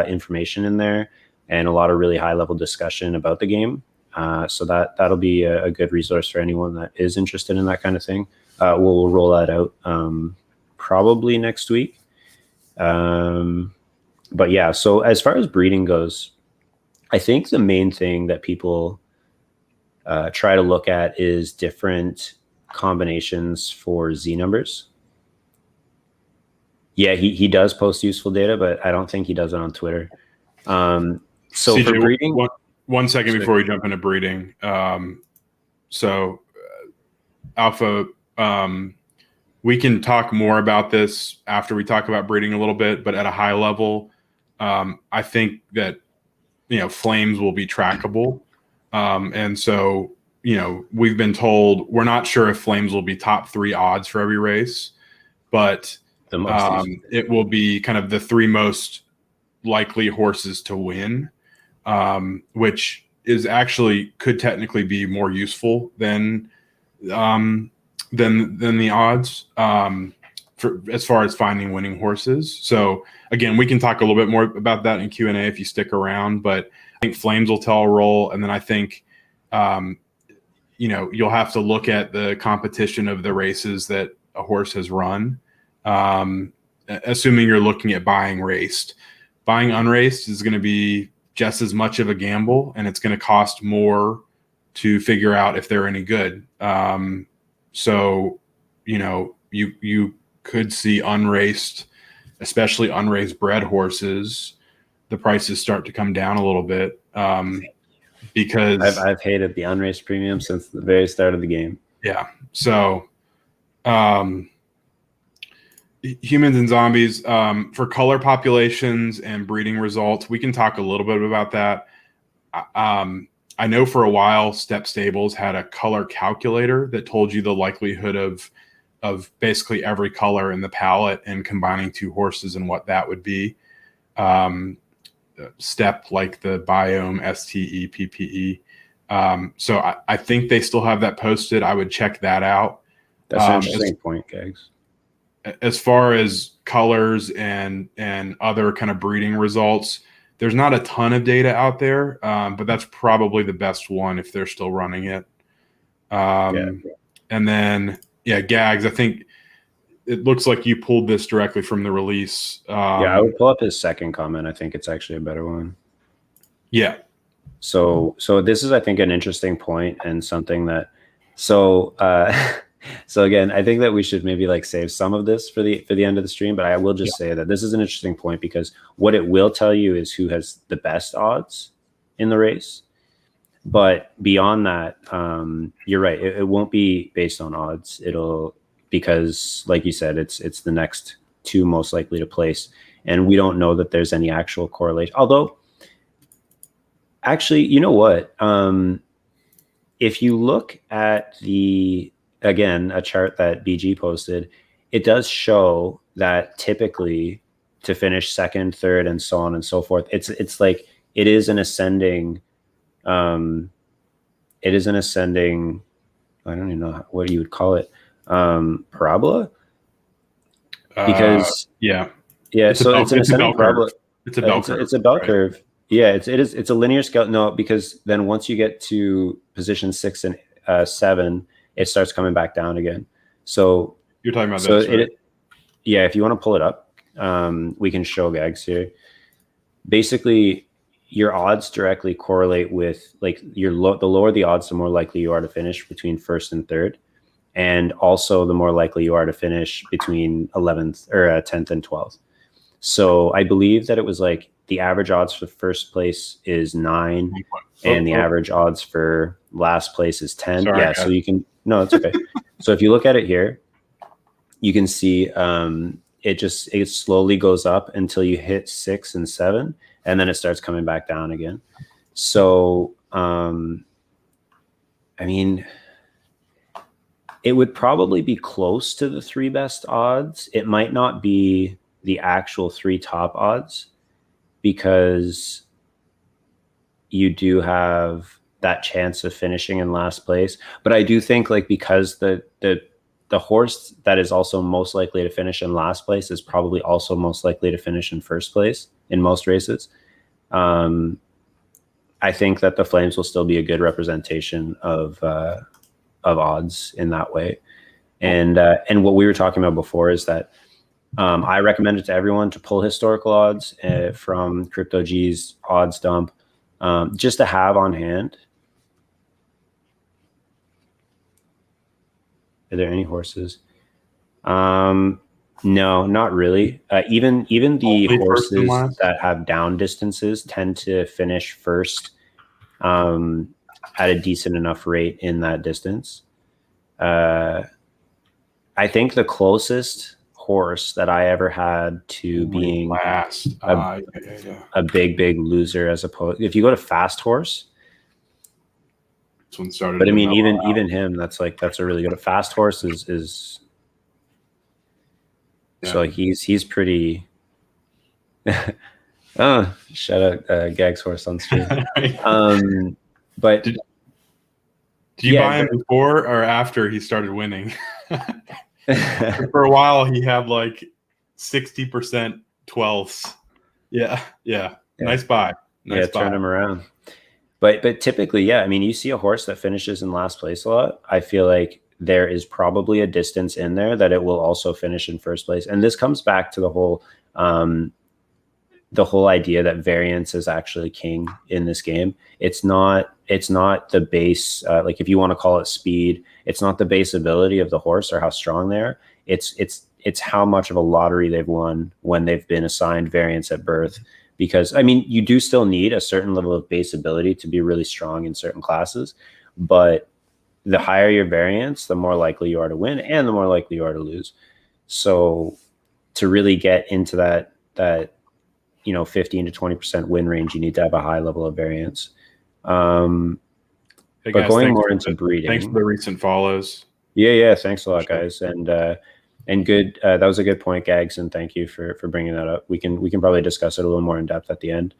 information in there, and a lot of really high level discussion about the game. So that'll be a good resource for anyone that is interested in that kind of thing. We'll roll that out probably next week. But yeah, so as far as breeding goes, I think the main thing that people try to look at is different combinations for Z numbers. Yeah, he does post useful data, but I don't think he does it on Twitter. So CJ, for breeding... One second before we jump into breeding. Alpha, we can talk more about this after we talk about breeding a little bit, but at a high level, I think that, flames will be trackable. And so, we've been told, we're not sure if flames will be top 3 odds for every race, but it will be kind of the 3 most likely horses to win. Which is actually could technically be more useful than the odds for as far as finding winning horses. So again, we can talk a little bit more about that in Q&A if you stick around. But I think flames will tell a role, and then I think you'll have to look at the competition of the races that a horse has run, assuming you're looking at buying raced. Buying unraced is going to be just as much of a gamble, and it's going to cost more to figure out if they're any good. So, you could see unraced, especially unraced bred horses, the prices start to come down a little bit because I've hated the unraced premium since the very start of the game. Yeah. So, humans and zombies, for color populations and breeding results, we can talk a little bit about that. I know for a while Step Stables had a color calculator that told you the likelihood of basically every color in the palette and combining 2 horses and what that would be. Step like the biome STEPPE. So I think they still have that posted. I would check that out. That's an interesting point, Gags. As far as colors and other kind of breeding results, there's not a ton of data out there, but that's probably the best one if they're still running it. And then, Gags, I think it looks like you pulled this directly from the release. I would pull up his second comment. I think it's actually a better one. Yeah. So this is, I think, an interesting point and something that so again, I think that we should maybe save some of this for the end of the stream, but I will just say that this is an interesting point, because what it will tell you is who has the best odds in the race. But beyond that, you're right. It won't be based on odds. Because like you said, it's the next 2 most likely to place, and we don't know that there's any actual correlation. Although, actually, you know what? If you look at a chart that BG posted, it does show that typically to finish 2nd, 3rd, and so on and so forth, it's like it is an ascending. It is an ascending. I don't even know what you would call it. Parabola. Because so it's an ascending parabola. It's a bell curve. It's a bell curve. Yeah, it's a linear scale. No, because then once you get to position 6 and 7. It starts coming back down again. So you're talking about this, right? If you want to pull it up, we can show Gags here. Basically, your odds directly correlate with the lower the odds, the more likely you are to finish between 1st and 3rd, and also the more likely you are to finish between 11th or 10th and 12th. So I believe that it was the average odds for 1st place is 9, and the average odds for last place is 10. Sorry, so you can. No, it's okay. So if you look at it here, you can see it slowly goes up until you hit 6 and 7, and then it starts coming back down again. So, I mean, it would probably be close to the 3 best odds. It might not be the actual 3 top odds, because you do have that chance of finishing in last place. But I do think, like, because the horse that is also most likely to finish in last place is probably also most likely to finish in first place in most races. I think that the Flames will still be a good representation of odds in that way. And what we were talking about before is that I recommend it to everyone to pull historical odds from CryptoG's odds dump, just to have on hand. Are there any horses? No, not really. Even the horses that have down distances tend to finish first at a decent enough rate in that distance. I think the closest horse that I ever had to being last a big loser, as opposed, if you go to fast horse, this one started. But I mean, even him, that's a really good. Fast horse is yeah. So he's pretty. Oh, shout out Gag's horse on stream. But did you buy him before or after he started winning? For a while, he had like 60% 12ths. Yeah. Nice buy. Turn him around. But typically, yeah, I mean, you see a horse that finishes in last place a lot, I feel like there is probably a distance in there that it will also finish in first place. And this comes back to the whole idea that variance is actually king in this game. It's not the base, like if you want to call it speed, it's not the base ability of the horse or how strong they are. It's how much of a lottery they've won when they've been assigned variance at birth. Because, I mean, you do still need a certain level of base ability to be really strong in certain classes, but the higher your variance, the more likely you are to win and the more likely you are to lose. So to really get into that 15 to 20% win range, you need to have a high level of variance. Hey but guys, going more into breeding. Thanks for the recent follows. Yeah. Thanks a lot, guys. And good. That was a good point, Gags, and thank you for bringing that up. We can probably discuss it a little more in depth at the end.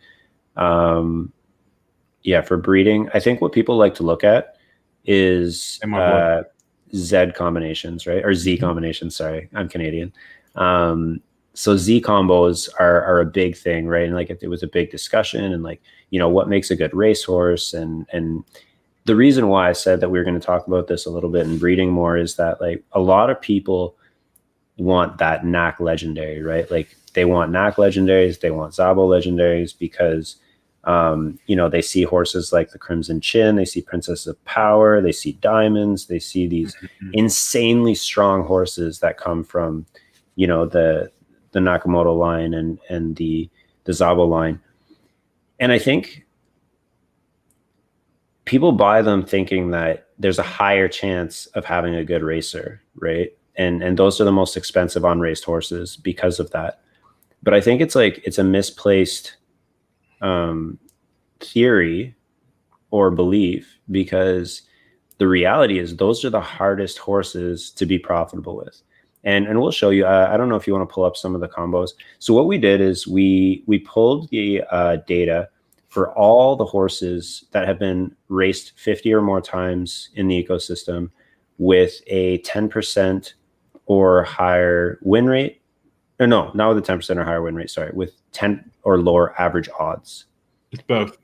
For breeding, I think what people like to look at is Z combinations, right? Or Z combinations. Sorry, I'm Canadian. So Z combos are a big thing, right? And like it was a big discussion, and like, what makes a good racehorse, and the reason why I said that we were going to talk about this a little bit in breeding more is that like a lot of people want that knack legendary, right? Like they want knack legendaries, they want Zabo legendaries because they see horses like the Crimson Chin, they see Princess of Power, they see Diamonds, they see these insanely strong horses that come from the Nakamoto line and the Zabo line. And I think people buy them thinking that there's a higher chance of having a good racer, right? And those are the most expensive on-raced horses because of that. But I think it's a misplaced theory or belief, because the reality is those are the hardest horses to be profitable with. And we'll show you. I don't know if you want to pull up some of the combos. So what we did is we pulled the data for all the horses that have been raced 50 or more times in the ecosystem with a 10% or higher win rate. Or no, not with a 10% or higher win rate, sorry, with 10 or lower average odds. It's both.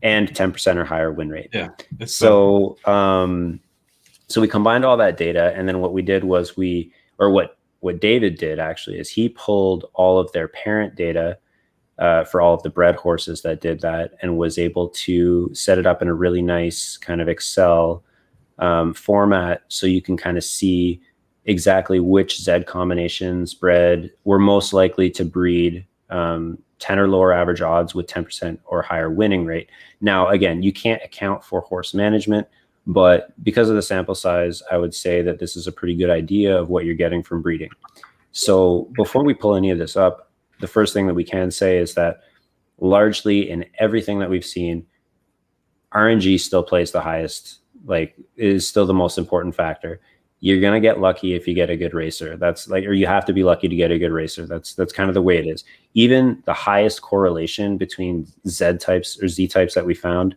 And 10% or higher win rate. Yeah. So we combined all that data, and then what we did was what David did actually is he pulled all of their parent data for all of the bred horses that did that, and was able to set it up in a really nice kind of Excel format, so you can kind of see exactly which Z combinations bred were most likely to breed 10 or lower average odds with 10% or higher winning rate. Now, again, you can't account for horse management, but because of the sample size, I would say that this is a pretty good idea of what you're getting from breeding. So before we pull any of this up, the first thing that we can say is that largely in everything that we've seen, RNG still plays the highest, like is still the most important factor. you're going to get lucky if you get a good racer. That's like, or you have to be lucky to get a good racer. That's kind of the way it is. Even the highest correlation between Z types or Z types that we found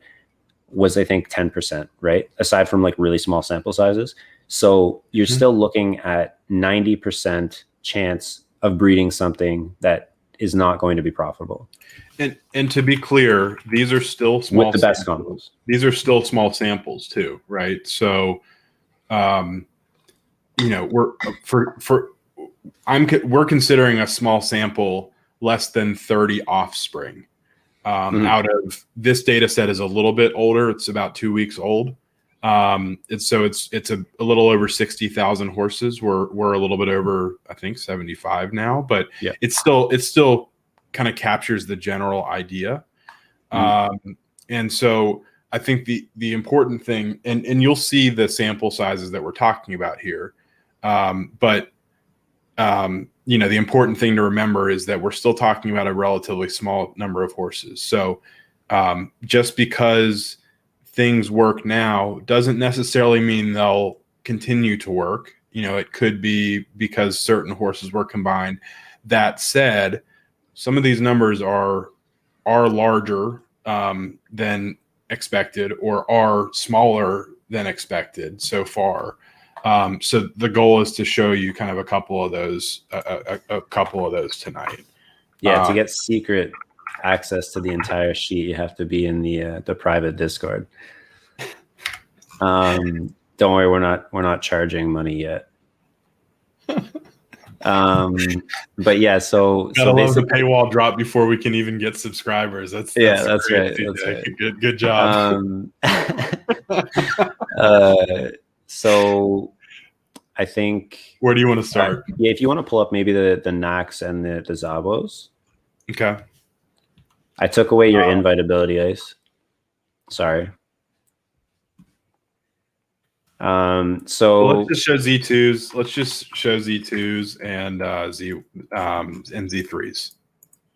was, I think, 10%, right? Aside from like really small sample sizes. So you're still looking at 90% chance of breeding something that is not going to be profitable. And to be clear, these are still small with the best samples. combos. These are still small samples too, right? So, you know, we're considering a small sample less than 30 offspring. Out of this data set is a little bit older. It's about 2 weeks old. It's a little over 60,000 horses. We're a little bit over, I think, 75 now, but it's still kind of captures the general idea. And so I think the important thing, and you'll see the sample sizes that we're talking about here. But you know, the important thing to remember is that we're still talking about a relatively small number of horses. So just because things work now doesn't necessarily mean they'll continue to work. You know, it could be because certain horses were combined. That said, some of these numbers are larger than expected or are smaller than expected so far. So the goal is to show you kind of a couple of those tonight. Yeah, to get secret access to the entire sheet, you have to be in the private Discord. Don't worry, we're not charging money yet. But yeah, so love the paywall drop before we can even get subscribers. That's right. That's right. Good job. So I think, where do you want to start? Yeah, if you want to pull up maybe the Nax and the Zabos. Okay. I took away your invitability, Ice. Sorry. So let's just show Z2s. Let's just show Z2s and Z3s.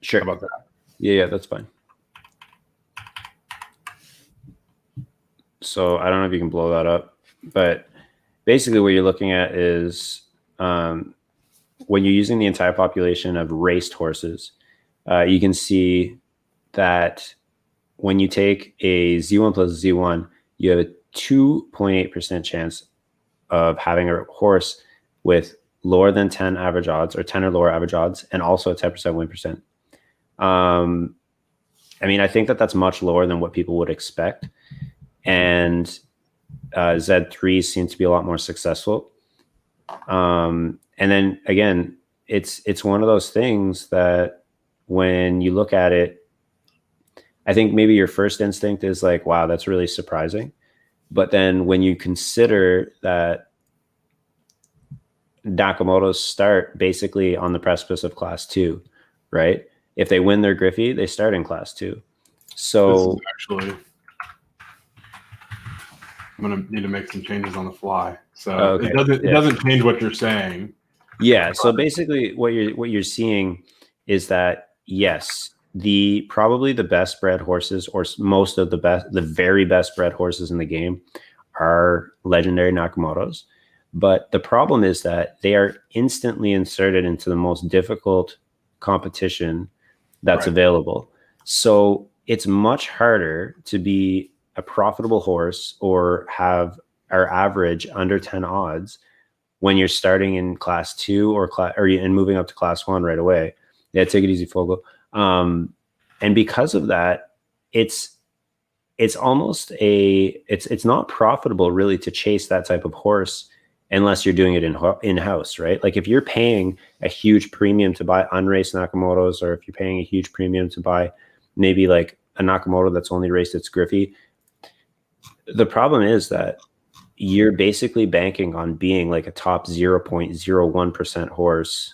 Sure. How about that? Yeah, that's fine. So I don't know if you can blow that up, but basically what you're looking at is when you're using the entire population of raced horses, you can see that when you take a Z1 plus Z1, you have a 2.8% chance of having a horse with lower than 10 average odds or 10 or lower average odds, and also a 10% win percent. I mean, I think that's much lower than what people would expect. And Z3 seems to be a lot more successful. And then again, it's one of those things that when you look at it, I think maybe your first instinct is like, wow, that's really surprising. But then when you consider that Nakamoto's start basically on the precipice of class 2, right? If they win their Griffey, they start in class 2. So actually, I'm going to need to make some changes on the fly. So it doesn't change what you're saying. Yeah. So basically what you're seeing is that, yes, probably the best bred horses, or most of the very best bred horses in the game, are legendary Nakamotos. But the problem is that they are instantly inserted into the most difficult competition that's available. So it's much harder to be a profitable horse or have our average under 10 odds when you're starting in class 2 or moving up to class 1 right away. Yeah, take it easy, Fogo. And because of that, it's almost it's not profitable really to chase that type of horse unless you're doing it in-house, right? Like if you're paying a huge premium to buy unraced Nakamotos, or if you're paying a huge premium to buy maybe like a Nakamoto that's only raced its Griffey, the problem is that you're basically banking on being like a top 0.01% horse.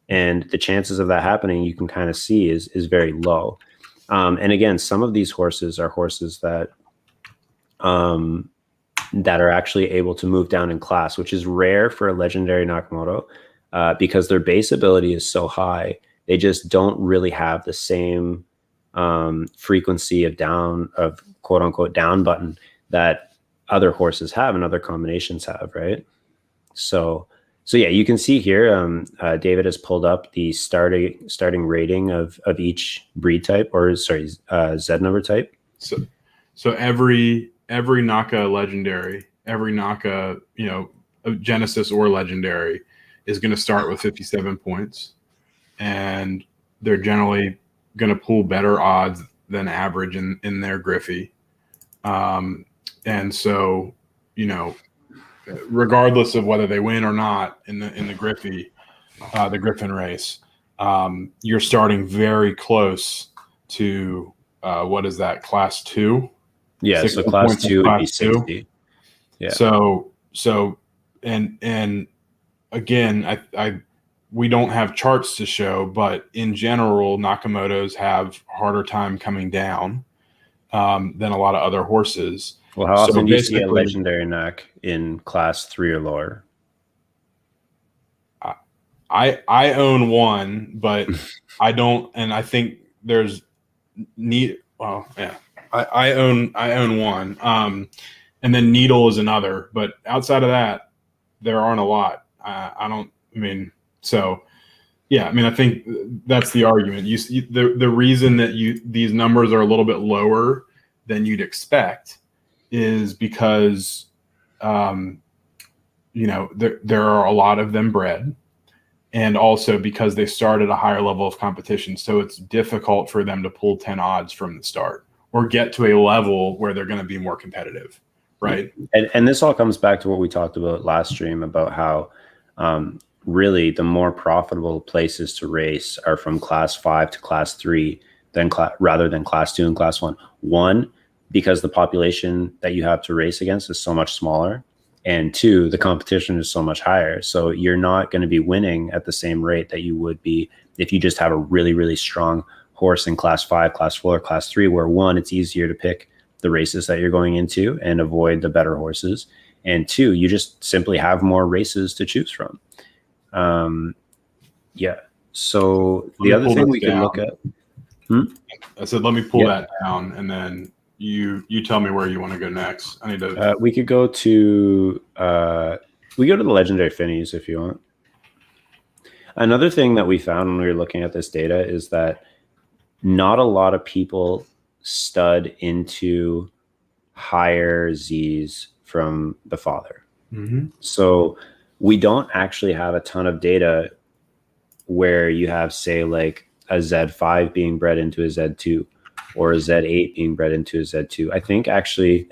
And the chances of that happening, you can kind of see is very low. And again, some of these horses are horses that that are actually able to move down in class, which is rare for a legendary Nakamoto, because their base ability is so high. They just don't really have the same frequency of quote unquote down button that other horses have and other combinations have, right? So yeah, you can see here, David has pulled up the starting rating of each breed type, or sorry, Z number type. So every NACA legendary, every NACA, Genesis or legendary is going to start with 57 points, and they're generally going to pull better odds than average in their Griffey. And so, regardless of whether they win or not in the Griffey, the Griffin race, you're starting very close to what is that, class 2? Yeah, so class 2 would be 60. Yeah. So and again, we don't have charts to show, but in general, Nakamoto's have harder time coming down than a lot of other horses. Well, how often do you see a legendary NAC in class 3 or lower? I own one, but I don't, and I think there's well, yeah. I own one. And then Needle is another, but outside of that, there aren't a lot. So yeah, I think that's the argument. The reason that these numbers are a little bit lower than you'd expect is because, there are a lot of them bred, and also because they start at a higher level of competition. So it's difficult for them to pull 10 odds from the start or get to a level where they're going to be more competitive. Right. And this all comes back to what we talked about last stream about how really the more profitable places to race are from class 5 to class 3 rather than class 2 and class 1. One, because the population that you have to race against is so much smaller. And two, the competition is so much higher. So you're not going to be winning at the same rate that you would be if you just have a really, really strong horse in class 5, class 4, class 3, where one, it's easier to pick the races that you're going into and avoid the better horses. And two, you just simply have more races to choose from. Yeah. So the other thing we can look at. I said, let me pull that down, and then you tell me where you want to go next. I need to. We could go to the legendary Finnies if you want. Another thing that we found when we were looking at this data is that not a lot of people stud into higher Z's from the father. Mm-hmm. So we don't actually have a ton of data where you have, say, like a Z5 being bred into a Z2 or a Z8 being bred into a Z2. I think actually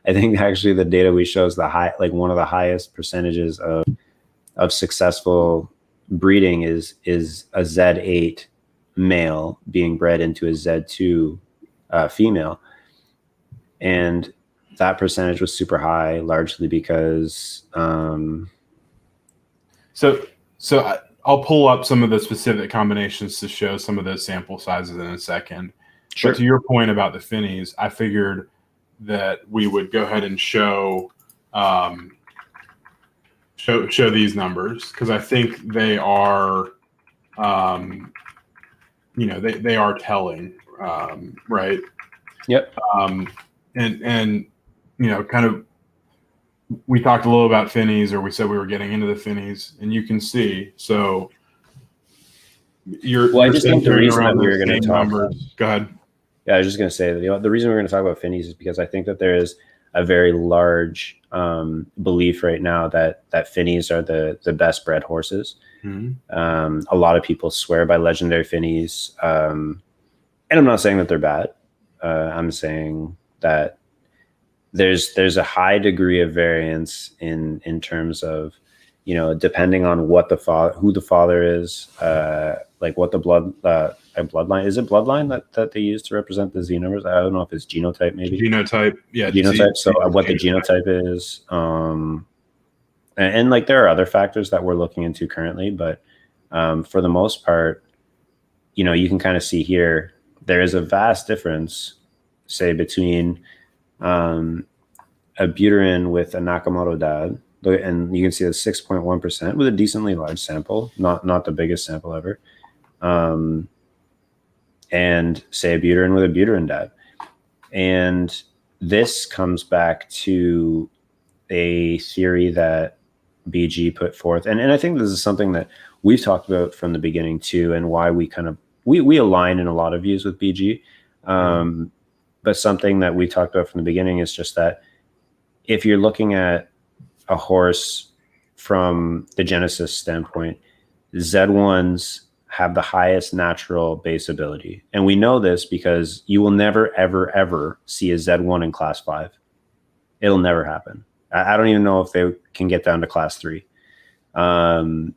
the data we show is one of the highest percentages of successful breeding is a Z8 male being bred into a Z2 female. And that percentage was super high, largely because So I'll pull up some of the specific combinations to show some of those sample sizes in a second. Sure. But to your point about the Finnies, I figured that we would go ahead and show these numbers because I think they are, they are telling, right? Yep. And kind of, we talked a little about Finnies, or we said we were getting into the Finnies, and you can see. So I just think the reason that we were going to talk about. Go ahead. Yeah, I was just going to say that the reason we're going to talk about Finnies is because I think that there is a very large belief right now that Finnies are the best bred horses. Mm-hmm. A lot of people swear by legendary Finnies, and I'm not saying that they're bad. I'm saying that there's a high degree of variance in terms of, depending on what who the father is, like what the bloodline is. It bloodline that they use to represent the Z numbers? I don't know if it's genotype, maybe genotype. Yeah, genotype. So what the genotype is, and like there are other factors that we're looking into currently, but for the most part, you can kind of see here there is a vast difference, say, between a Buterin with a Nakamoto dad, and you can see that's 6.1% with a decently large sample, not the biggest sample ever, and say a Buterin with a Buterin dad. And this comes back to a theory that BG put forth. And I think this is something that we've talked about from the beginning too, and why we kind of, we align in a lot of views with BG. But something that we talked about from the beginning is just that if you're looking at a horse from the Genesis standpoint, Z1s have the highest natural base ability. And we know this because you will never, ever, ever see a Z1 in class 5. It'll never happen. I don't even know if they can get down to class 3. And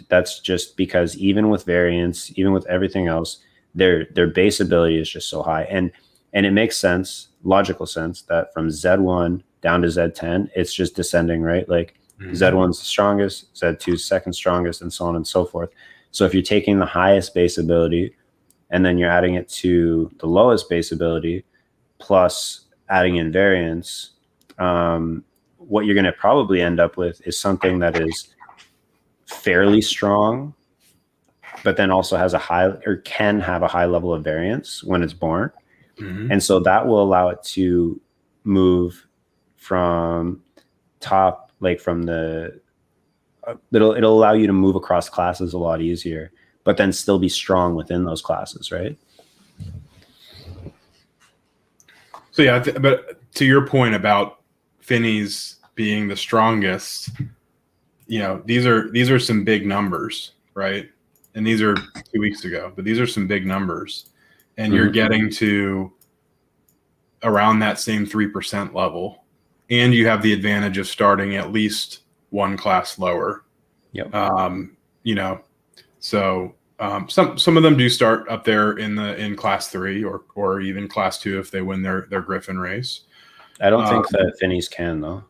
that's just because even with variants, even with everything else, their base ability is just so high. And it makes sense, logical sense, that from Z1 down to Z10, it's just descending, right? Like Z1's the strongest, Z2's second strongest, and so on and so forth. So if you're taking the highest base ability and then you're adding it to the lowest base ability, plus adding in variants, what you're going to probably end up with is something that is fairly strong, but then also has a high, or can have a high level of variance when it's born. And so that will allow it to move from top, like from the, it'll allow you to move across classes a lot easier, but then still be strong within those classes, right? So yeah, but to your point about Finney's being the strongest, you know, these are some big numbers, right? And these are 2 weeks ago, but these are some big numbers. And you're getting to around that same 3% level. And you have the advantage of starting at least one class lower. Yep. You know, so some of them do start up there in class 3 or even class 2 if they win their Griffin race. I don't think that Finney's can, though.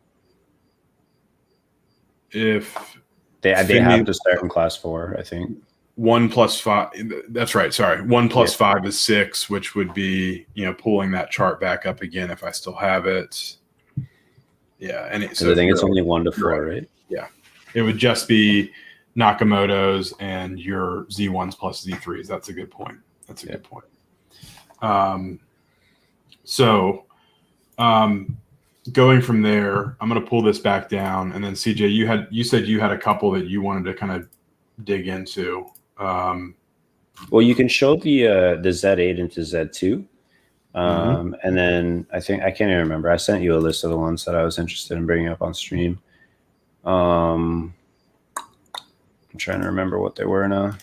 If they have to start in class 4, I think. 1 plus 5. That's right. Sorry. 1 plus 5 is 6, which would be, you know, pulling that chart back up again if I still have it. Yeah. And so I think it's only 1 to 4, right? Yeah. It would just be Nakamoto's and your Z1s plus Z3s. That's a good point. That's a good point. Going from there, I'm going to pull this back down, and then CJ, you said you had a couple that you wanted to kind of dig into. Well, you can show the Z8 into Z2. And then I think, I can't even remember. I sent you a list of the ones that I was interested in bringing up on stream. I'm trying to remember what they were now.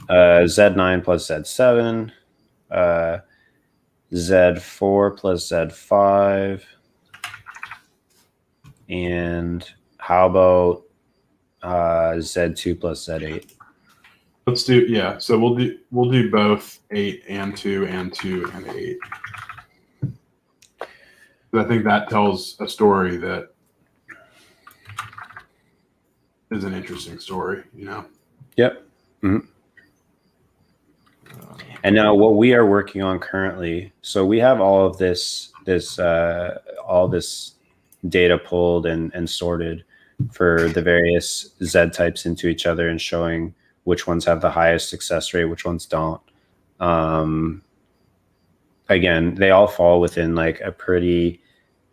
Z9 plus Z7, Z4 plus Z5, and how about Z2 plus Z8? Let's do, yeah. So we'll do both 8 and 2 and 2 and 8. I think that tells a story that is an interesting story, you know? Yep. And now what we are working on currently, so we have all of all this data pulled and sorted for the various Z types into each other and showing which ones have the highest success rate, which ones don't. Again, they all fall within like a pretty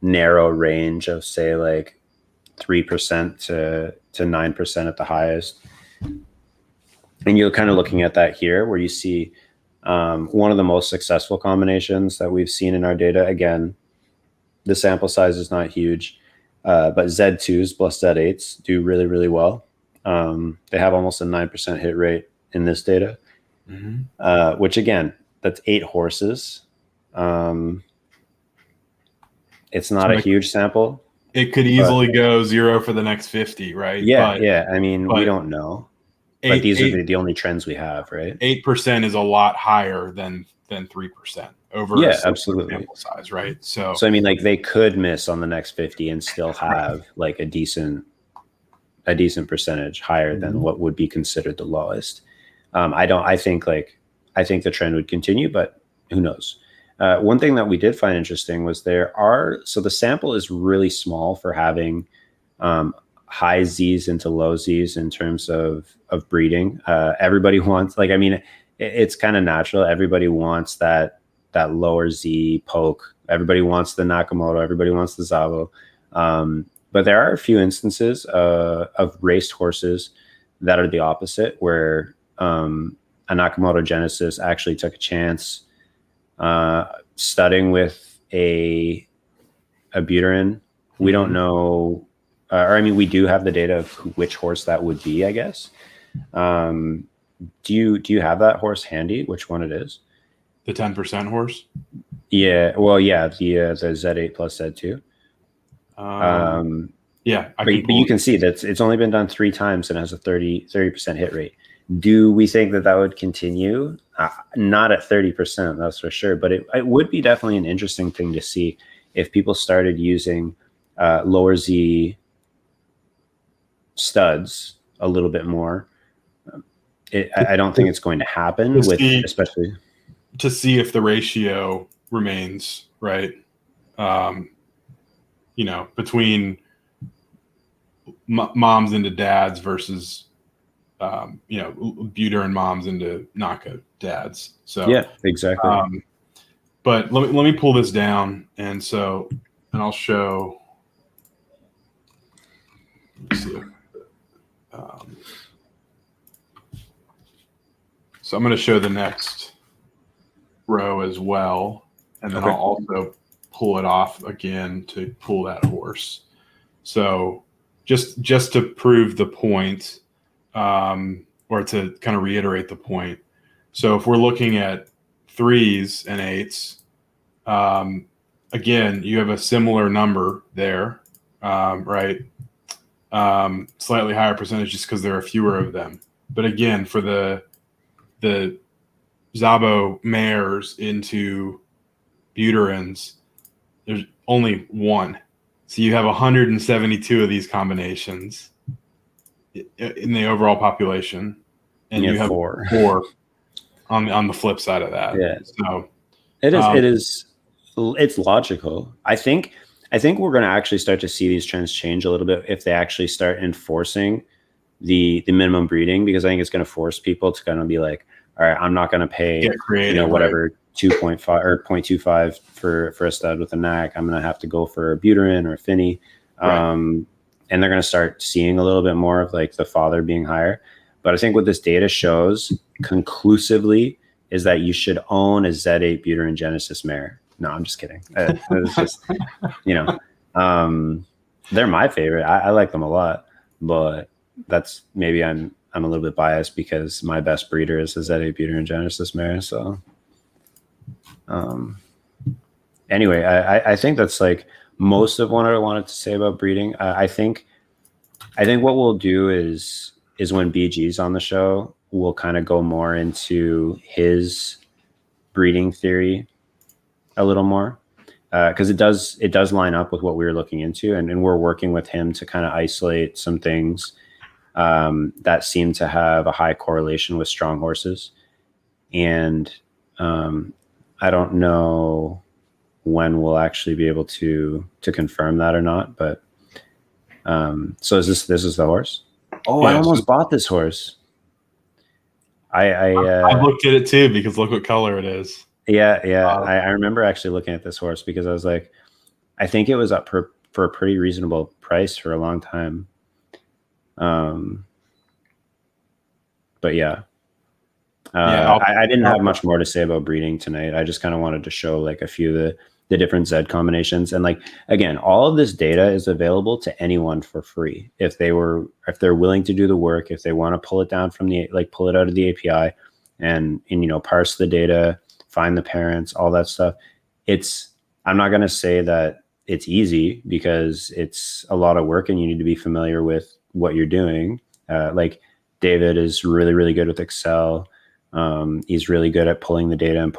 narrow range of, say, like 3% to 9% at the highest. And you're kind of looking at that here where you see one of the most successful combinations that we've seen in our data. Again, the sample size is not huge, but Z2s plus Z8s do really, really well. They have almost a 9% hit rate in this data, which again, that's 8 horses. It's not a huge sample. It could easily go 0 for the next 50, right? Yeah. I mean, we don't know. But these are the only trends we have, right? 8% is a lot higher than 3% over absolutely sample size, right? So I mean, like, they could miss on the next 50 and still have like a decent percentage higher than what would be considered the lowest. I think the trend would continue, but who knows? One thing that we did find interesting was so the sample is really small for having high Z's into low Z's in terms of breeding. Everybody wants, like, I mean, it's kind of natural. Everybody wants that lower Z poke. Everybody wants the Nakamoto. Everybody wants the Zavo. But there are a few instances of raced horses that are the opposite, where a Nakamoto Genesis actually took a chance studying with a Buterin. We don't know, or I mean, we do have the data of which horse that would be, I guess. Do you have that horse handy? Which one it is? The 10% horse? Yeah. Well, yeah, the Z8 plus Z2. Yeah, but you can see that it's only been done 3 times and has a 30% hit rate. Do we think that would continue? Not at 30%, that's for sure. But it would be definitely an interesting thing to see if people started using lower Z studs a little bit more. I don't think it's going to happen especially to see if the ratio remains right. Between moms into dads versus Buterin moms into Naka dads. So yeah, exactly. But let me pull this down, and I'll show. Let's see. So I'm going to show the next row as well, and then I'll also pull it off again to pull that horse. So just to prove the point, or to kind of reiterate the point. So if we're looking at 3s and 8s, again, you have a similar number there, right? Slightly higher percentage just because there are fewer of them. But again, for the Zabo mares into Buterins, there's only 1. So you have 172 of these combinations in the overall population, and you have 4 on the flip side of that. Yeah. So it's logical. I think we're going to actually start to see these trends change a little bit if they actually start enforcing the minimum breeding, because I think it's going to force people to kind of be like, all right, I'm not going to pay whatever, right, 2.5 or 0.25 for a stud with a knack. I'm going to have to go for a Buterin or a Finny. Right. And they're going to start seeing a little bit more of like the father being higher. But I think what this data shows conclusively is that you should own a Z8 Buterin Genesis mare. No, I'm just kidding. It's just, they're my favorite. I like them a lot, but that's maybe I'm a little bit biased because my best breeder is a Z8 Buterin Genesis mare. So anyway, I think that's like most of what I wanted to say about breeding. I think what we'll do is when BG's on the show, we'll kind of go more into his breeding theory a little more, because it does line up with what we were looking into, and we're working with him to kind of isolate some things that seem to have a high correlation with strong horses. And I don't know when we'll actually be able to confirm that or not, but so this is the horse. Oh, yeah, I almost bought this horse. I looked at it too, because look what color it is. Yeah. I remember actually looking at this horse because I was like, I think it was up for a pretty reasonable price for a long time. But yeah. I didn't have much more to say about breeding tonight. I just kind of wanted to show like a few of the different Z combinations. And like, again, all of this data is available to anyone for free. If they're willing to do the work, if they want to pull it down from pull it out of the API and parse the data, find the parents, all that stuff. I'm not going to say that it's easy, because it's a lot of work and you need to be familiar with what you're doing. Like David is really, really good with Excel. He's really good at pulling the data and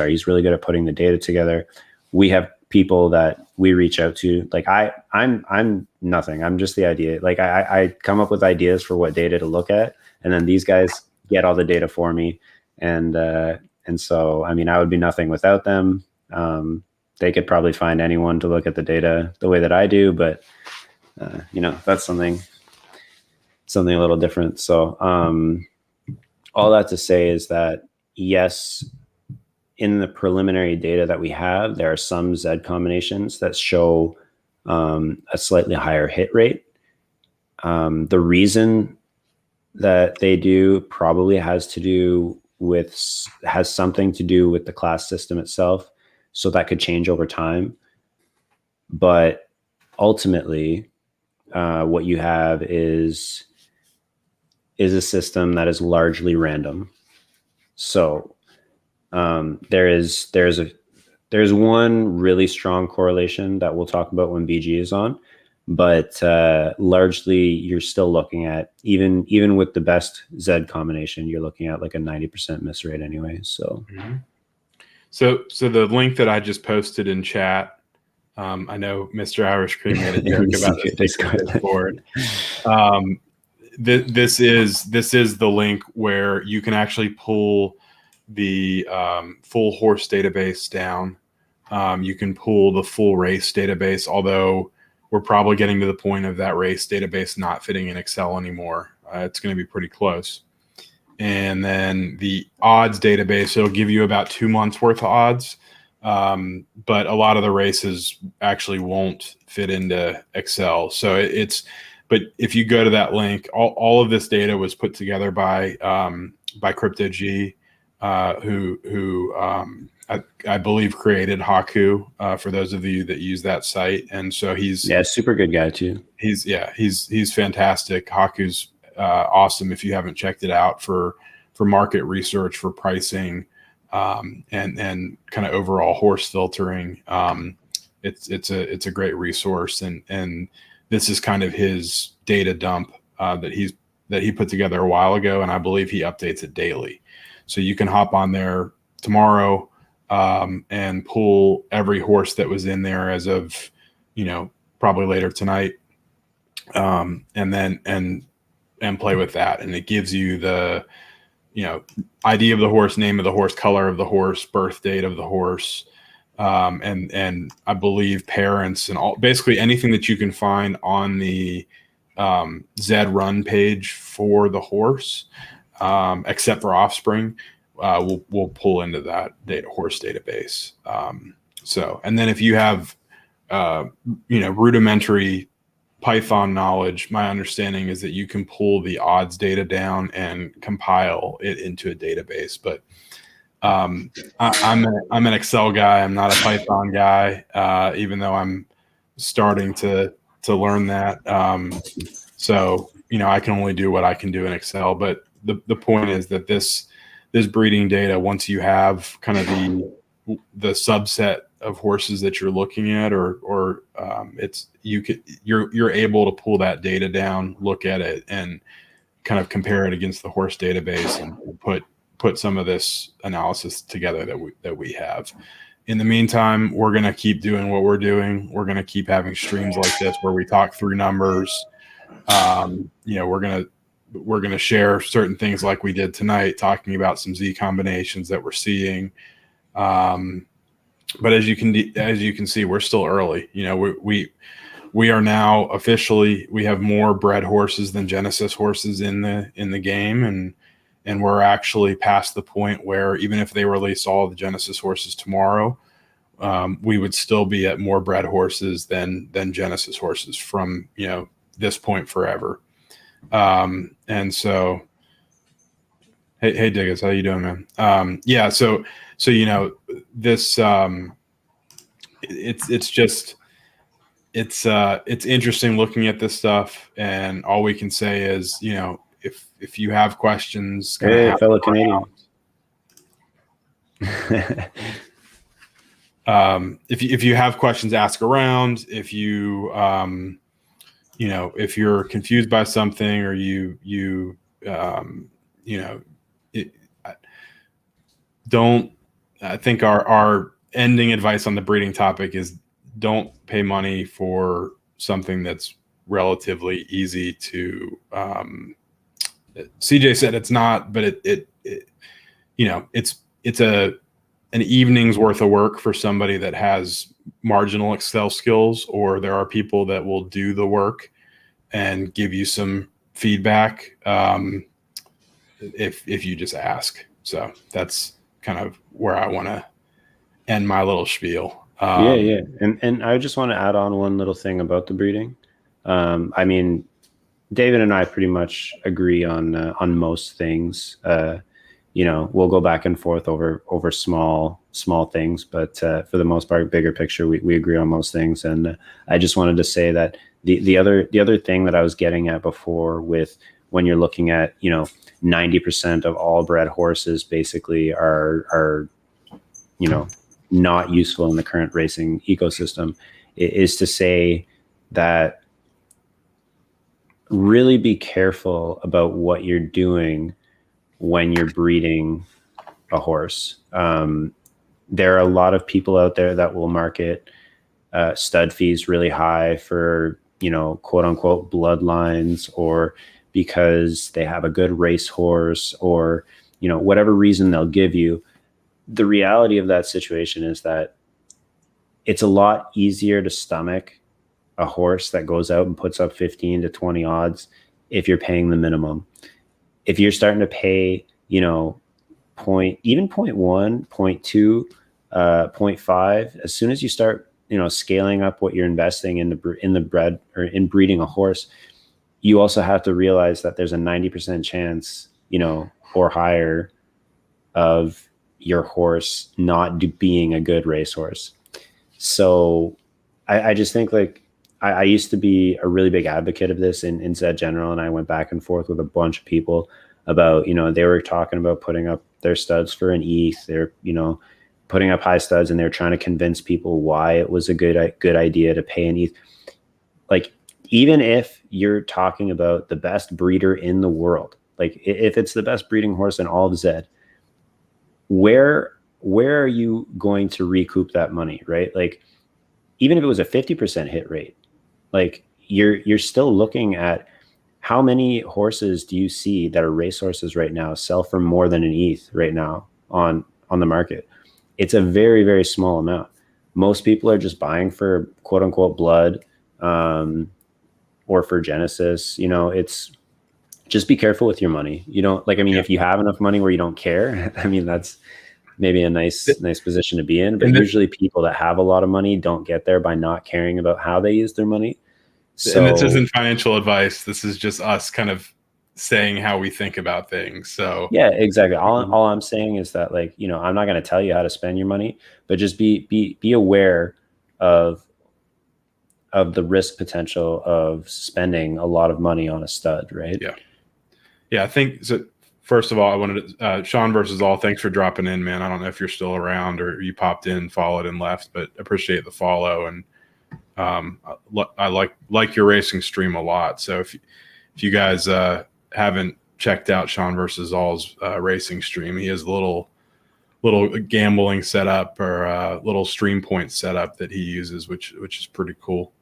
he's really good at putting the data together. We have people that we reach out to. Like I'm nothing. I'm just the idea. Like I come up with ideas for what data to look at, and then these guys get all the data for me. And so, I mean, I would be nothing without them. They could probably find anyone to look at the data the way that I do, but that's something a little different. So, all that to say is that, yes, in the preliminary data that we have, there are some Z combinations that show a slightly higher hit rate. The reason that they do probably has something to do with the class system itself. So that could change over time. But ultimately, what you have is a system that is largely random. So there's one really strong correlation that we'll talk about when BG is on, but largely you're still looking at, even with the best Z combination, you're looking at like a 90% miss rate anyway. So, so the link that I just posted in chat, I know Mr. Irish Cream made a joke about the Discord. This is the link where you can actually pull the full horse database down. You can pull the full race database, although we're probably getting to the point of that race database not fitting in Excel anymore. It's going to be pretty close. And then the odds database, it'll give you about 2 months worth of odds. But a lot of the races actually won't fit into Excel. So but if you go to that link, all of this data was put together by CryptoG, who I believe created Haku, for those of you that use that site. And so he's super good guy too. He's fantastic. Haku's awesome if you haven't checked it out for market research, for pricing, and kind of overall horse filtering. It's a great resource, and this is kind of his data dump that he put together a while ago, and I believe he updates it daily. So you can hop on there tomorrow and pull every horse that was in there as of, probably later tonight, and play with that, and it gives you the ID of the horse, name of the horse, color of the horse, birth date of the horse, and I believe parents and basically anything that you can find on the ZED Run page for the horse, except for offspring, we'll pull into that horse database. And then if you have rudimentary Python knowledge, my understanding is that you can pull the odds data down and compile it into a database. But I'm an Excel guy. I'm not a Python guy, even though I'm starting to learn that. So I can only do what I can do in Excel. But the point is that this breeding data, once you have kind of the subset of horses that you're looking at, or you're able to pull that data down, look at it, and kind of compare it against the horse database and put some of this analysis together that we have. In the meantime, we're going to keep doing what we're doing. We're going to keep having streams like this where we talk through numbers. We're going to share certain things like we did tonight, talking about some Z combinations that we're seeing. But as you can see, we're still early. We are now officially, we have more bred horses than Genesis horses in the game, and we're actually past the point where even if they release all the Genesis horses tomorrow, we would still be at more bred horses than Genesis horses from this point forever. And so, hey Diggins, how you doing, man? So this it's interesting looking at this stuff, and all we can say is if you have questions, hey fellow Canadian. If you have questions, ask around. If you if you're confused by something, or I think our ending advice on the breeding topic is don't pay money for something that's relatively easy to. CJ said it's not, but it's an evening's worth of work for somebody that has marginal Excel skills, or there are people that will do the work and give you some feedback if you just ask. So that's kind of where I want to end my little spiel. Yeah. And I just want to add on one little thing about the breeding. I mean, David and I pretty much agree on most things. We'll go back and forth over small things, but for the most part, bigger picture, we agree on most things. And I just wanted to say that the other thing that I was getting at before, with when you're looking at 90% of all bred horses basically are not useful in the current racing ecosystem, is to say that really be careful about what you're doing when you're breeding a horse. There are a lot of people out there that will market stud fees really high for, quote unquote bloodlines, or because they have a good race horse, or, whatever reason they'll give you. The reality of that situation is that it's a lot easier to stomach a horse that goes out and puts up 15 to 20 odds if you're paying the minimum. If you're starting to pay, even 0.1, 0.2, 0.5, as soon as you start, scaling up what you're investing in the bred or in breeding a horse, you also have to realize that there's a 90% chance, or higher, of your horse not being a good racehorse. So I just think, like, I used to be a really big advocate of this in ZED General, and I went back and forth with a bunch of people about, they were talking about putting up their studs for an ETH. They're, putting up high studs, and they're trying to convince people why it was a good idea to pay an ETH. Like, even if you're talking about the best breeder in the world, like if it's the best breeding horse in all of ZED, where are you going to recoup that money, right? Like, even if it was a 50% hit rate, like you're still looking at how many horses do you see that are racehorses right now sell for more than an ETH right now on the market? It's a very, very small amount. Most people are just buying for quote unquote blood, or for Genesis. It's just be careful with your money. If you have enough money where you don't care, I mean, that's maybe a nice position to be in. But usually people that have a lot of money don't get there by not caring about how they use their money. And this isn't financial advice. This is just us kind of saying how we think about things. So yeah, exactly. All I'm saying is that, like, I'm not going to tell you how to spend your money, but just be aware of the risk potential of spending a lot of money on a stud, right? Yeah. I think so. First of all, I wanted to, Sean versus all, thanks for dropping in, man. I don't know if you're still around or you popped in, followed, and left, but appreciate the follow. And I like your racing stream a lot. So if you guys haven't checked out Sean versus all's racing stream, he has a little gambling setup, or little stream point setup that he uses, which is pretty cool.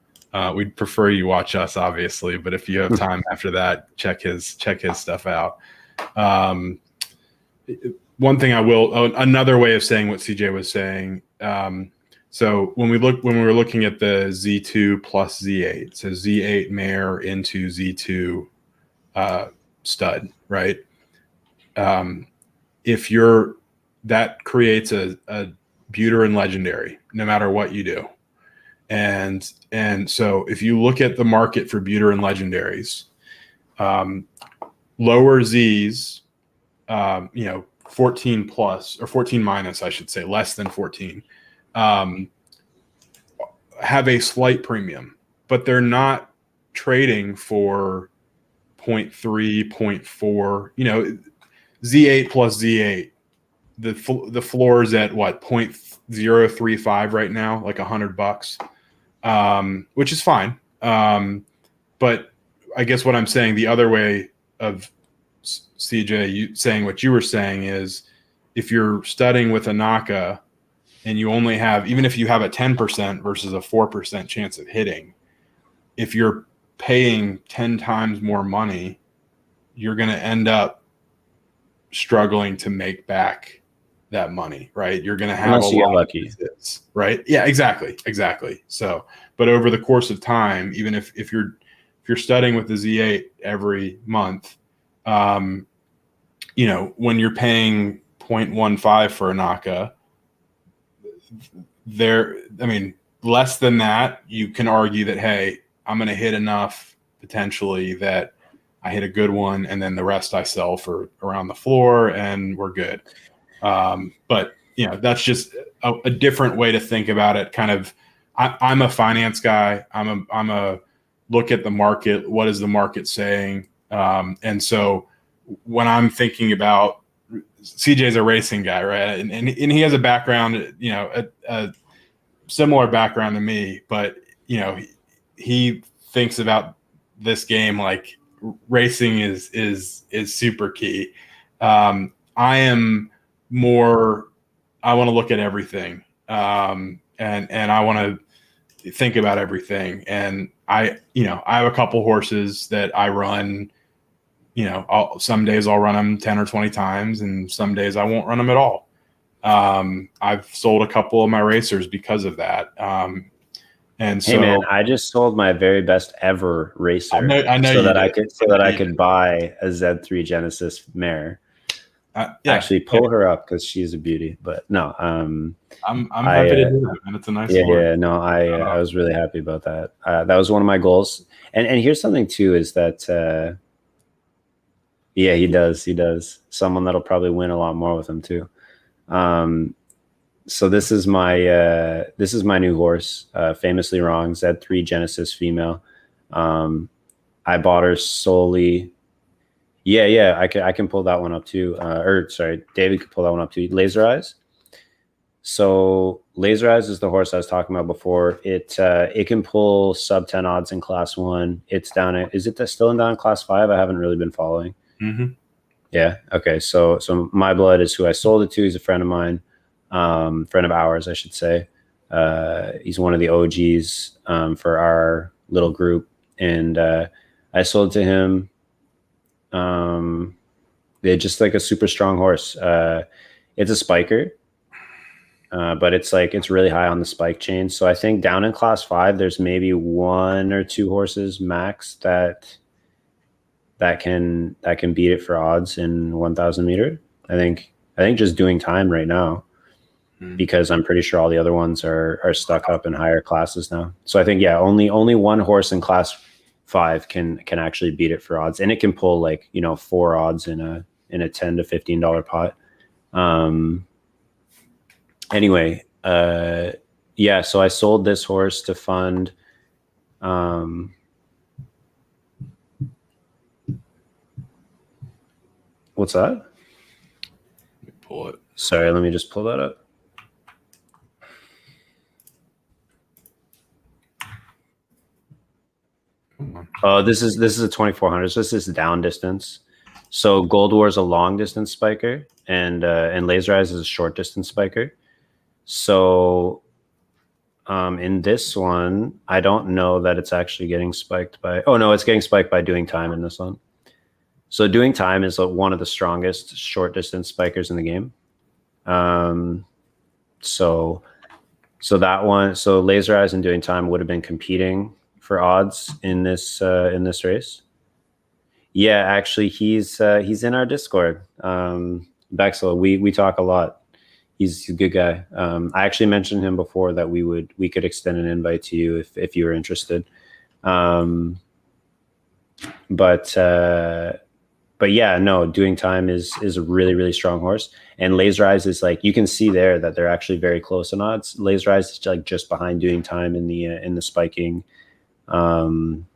We'd prefer you watch us, obviously, but if you have time after that, check his stuff out. One thing another way of saying what CJ was saying. So when we were looking at the Z2 plus Z8, so Z8 mare into Z2 stud, right? That creates a Buterin legendary, no matter what you do. And so if you look at the market for Buterin legendaries, lower Z's, 14 plus or 14 minus, I should say, less than 14, have a slight premium, but they're not trading for 0.3, 0.4, Z8 plus Z8. The floor is at what, 0.035 right now, like $100, which is fine. But I guess what I'm saying, the other way of CJ, you saying what you were saying, is if you're studying with a NACA and you only have, even if you have a 10% versus a 4% chance of hitting, if you're paying 10 times more money, you're going to end up struggling to make back that money, right? You're going to have unless you get lucky, visits, right? Yeah, exactly. So, but over the course of time, even if you're studying with the Z8 every month, when you're paying 0.15 for a NACA, I mean, less than that, you can argue that, hey, I'm going to hit enough potentially that I hit a good one, and then the rest I sell for around the floor, and we're good. But that's just a different way to think about it. Kind of, I'm a finance guy. I'm a look at the market. What is the market saying? And so when I'm thinking about, CJ's a racing guy, right? And he has a background, a similar background to me, but he thinks about this game like racing is super key. I am more, I want to look at everything, and I want to think about everything. And I have a couple horses that I run. Some days I'll run them 10 or 20 times, and some days I won't run them at all. I've sold a couple of my racers because of that. And so, hey man, I just sold my very best ever racer. I know so you that did. I could buy a Z3 Genesis mare. Actually, pull her up because she's a beauty. But no, I'm happy to do that, and it's a nice one. Yeah, no, I was really happy about that. That was one of my goals. And here's something too, is that yeah, he does. Someone that'll probably win a lot more with him too. So this is my new horse, Famously Wrong, Z3 Genesis female. I bought her solely. Yeah, I can pull that one up too. Or sorry, David could pull that one up too. Laser Eyes. So Laser Eyes is the horse I was talking about before. It can pull sub 10 odds in class 1. It's down at, is it still down in class 5? I haven't really been following. Mm-hmm. Yeah. Okay. So My Blood is who I sold it to. He's a friend of mine, friend of ours, I should say. He's one of the OGs for our little group, and I sold it to him. They're just like a super strong horse. It's a spiker, but it's really high on the spike chain. So I think down in class 5, there's maybe 1 or 2 horses max that can beat it for odds in 1,000 meter. I think just doing time right now, because I'm pretty sure all the other ones are stuck up in higher classes now. So I think, yeah, only 1 horse in class 5 can actually beat it for odds, and it can pull 4 odds in a $10 to $15 pot. Anyway, yeah, so I sold this horse to fund what's that? Let me pull it. Sorry, let me just pull that up. Oh, this is a 2400. So this is down distance. So Gold War is a long distance spiker, and Laser Eyes is a short distance spiker. So in this one, I don't know that it's actually getting spiked by. Oh no, it's getting spiked by Doing Time in this one. So Doing Time is one of the strongest short distance spikers in the game. So that one, so Laser Eyes and Doing Time would have been competing for odds in this race. Yeah, actually, he's in our Discord. Bexel, we talk a lot. He's a good guy. I actually mentioned him before that we could extend an invite to you if you were interested. But yeah, no, Doing Time is a really, really strong horse. And Laser Eyes is you can see there that they're actually very close in odds. Laser Eyes is just behind Doing Time in the spiking, in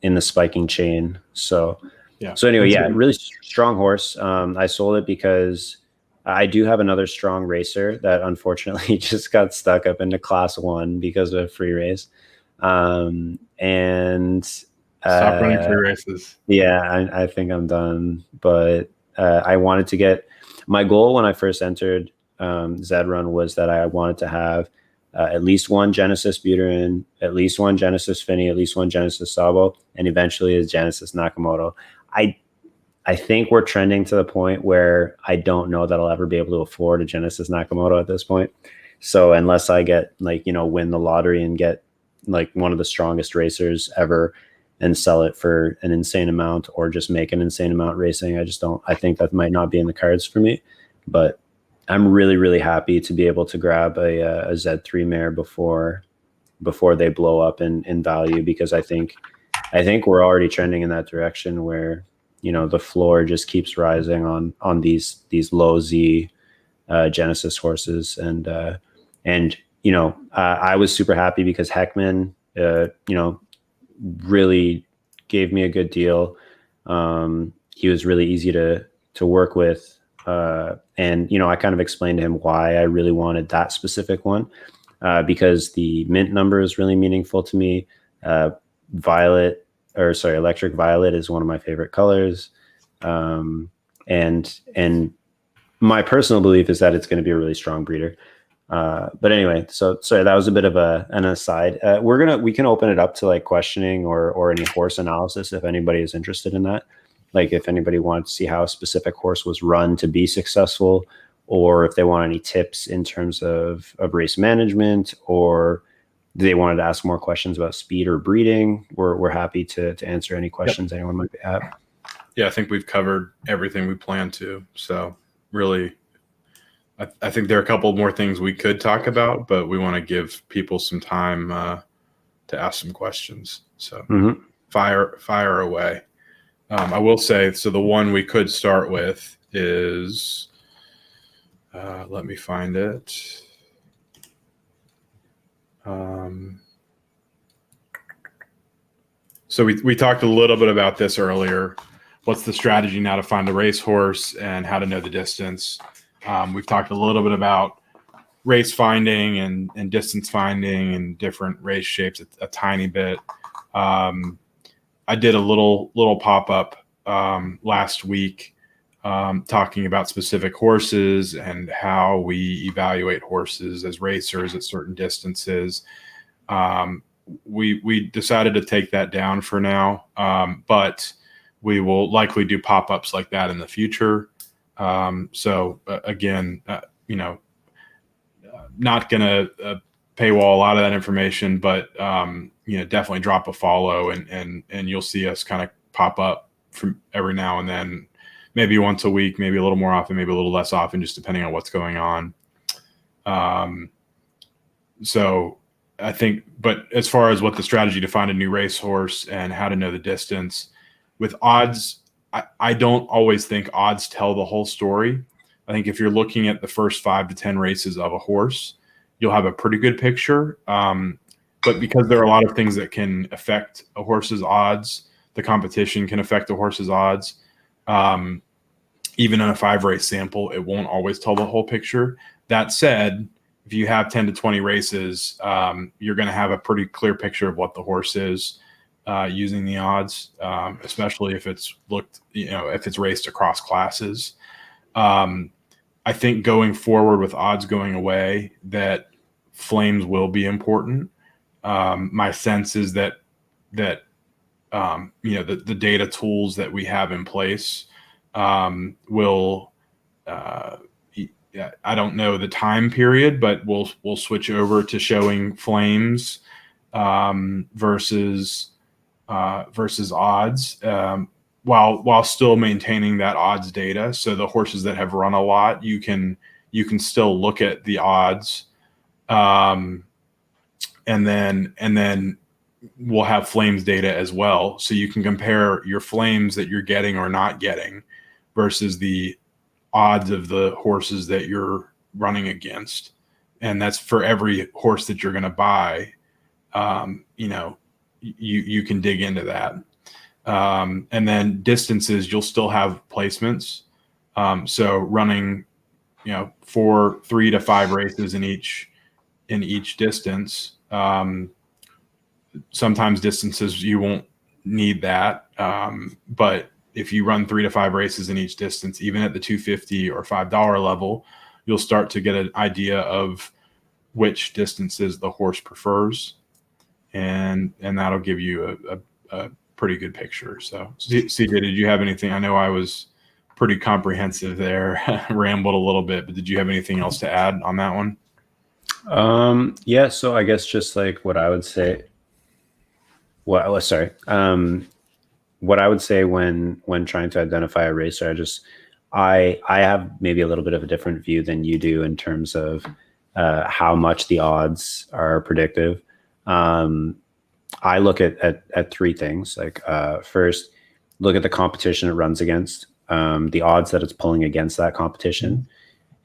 the spiking chain. So yeah. So anyway, yeah, really strong horse. I sold it because I do have another strong racer that unfortunately just got stuck up into class 1 because of a free race. And stop running free races. Yeah, I think I'm done. But I wanted to get, my goal when I first entered ZED Run was that I wanted to have at least 1 Genesis Buterin, at least 1 Genesis Finney, at least 1 Genesis Sabo, and eventually a Genesis Nakamoto. I think we're trending to the point where I don't know that I'll ever be able to afford a Genesis Nakamoto at this point. So unless I get win the lottery and get one of the strongest racers ever and sell it for an insane amount, or just make an insane amount racing, I think that might not be in the cards for me. But I'm really, really happy to be able to grab a Z3 mare before they blow up in value, because I think we're already trending in that direction where, you know, the floor just keeps rising on these low Z Genesis horses. And you know, I was super happy because Heckman, you know, really gave me a good deal. He was really easy to work with. And, you know, I kind of explained to him why I really wanted that specific one, because the mint number is really meaningful to me. Electric violet is one of my favorite colors. And my personal belief is that it's going to be a really strong breeder. But anyway, so sorry, that was a bit of an aside. We can open it up to like questioning or any horse analysis if anybody is interested in that. Like if anybody wants to see how a specific horse was run to be successful, or if they want any tips in terms of race management, or they wanted to ask more questions about speed or breeding, we're happy to answer any questions anyone might have. Yeah, I think we've covered everything we planned to. So really, I think there are a couple more things we could talk about, but we want to give people some time to ask some questions. So fire away. I will say, so the one we could start with is, let me find it. So we talked a little bit about this earlier. What's the strategy now to find a racehorse and how to know the distance? We've talked a little bit about race finding and distance finding and different race shapes a tiny bit. I did a little pop-up last week talking about specific horses and how we evaluate horses as racers at certain distances. We decided to take that down for now, but we will likely do pop-ups like that in the future. So again, you know, not going to paywall a lot of that information, but you know, definitely drop a follow and you'll see us kind of pop up from every now and then, maybe once a week, maybe a little more often, maybe a little less often, just depending on what's going on. So I think, but as far as what the strategy to find a new racehorse and how to know the distance with odds, I don't always think odds tell the whole story. I think if you're looking at the first 5 to 10 races of a horse, you'll have a pretty good picture. But because there are a lot of things that can affect a horse's odds, the competition can affect a horse's odds. Even in a 5-race sample, it won't always tell the whole picture. That said, if you have 10 to 20 races, you're going to have a pretty clear picture of what the horse is using the odds, especially if it's if it's raced across classes. I think going forward with odds going away, that flames will be important. My sense is that the data tools that we have in place will I don't know the time period, but we'll switch over to showing flames versus odds, while still maintaining that odds data. So the horses that have run a lot, you can still look at the odds, and then we'll have flames data as well, so you can compare your flames that you're getting or not getting versus the odds of the horses that you're running against. And that's for every horse that you're going to buy. You can dig into that. And then distances, you'll still have placements. So running, 3 to 5 races in each distance. Sometimes distances you won't need that. But if you run 3 to 5 races in each distance, even at the $250 or $5 level, you'll start to get an idea of which distances the horse prefers. And that'll give you a pretty good picture. So CJ, did you have anything? I know I was pretty comprehensive there, rambled a little bit, but did you have anything else to add on that one? Yeah. So I guess just like what I would say, what I would say when trying to identify a racer, I have maybe a little bit of a different view than you do in terms of how much the odds are predictive. I look at three things. Like first, look at the competition it runs against, the odds that it's pulling against that competition.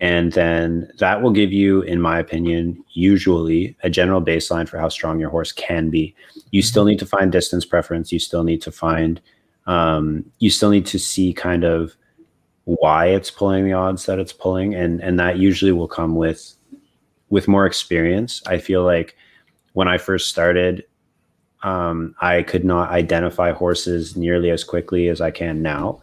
And then that will give you, in my opinion, usually a general baseline for how strong your horse can be. You still need to find distance preference. You still need to find, you still need to see kind of why it's pulling the odds that it's pulling. And that usually will come with more experience. I feel like when I first started, I could not identify horses nearly as quickly as I can now.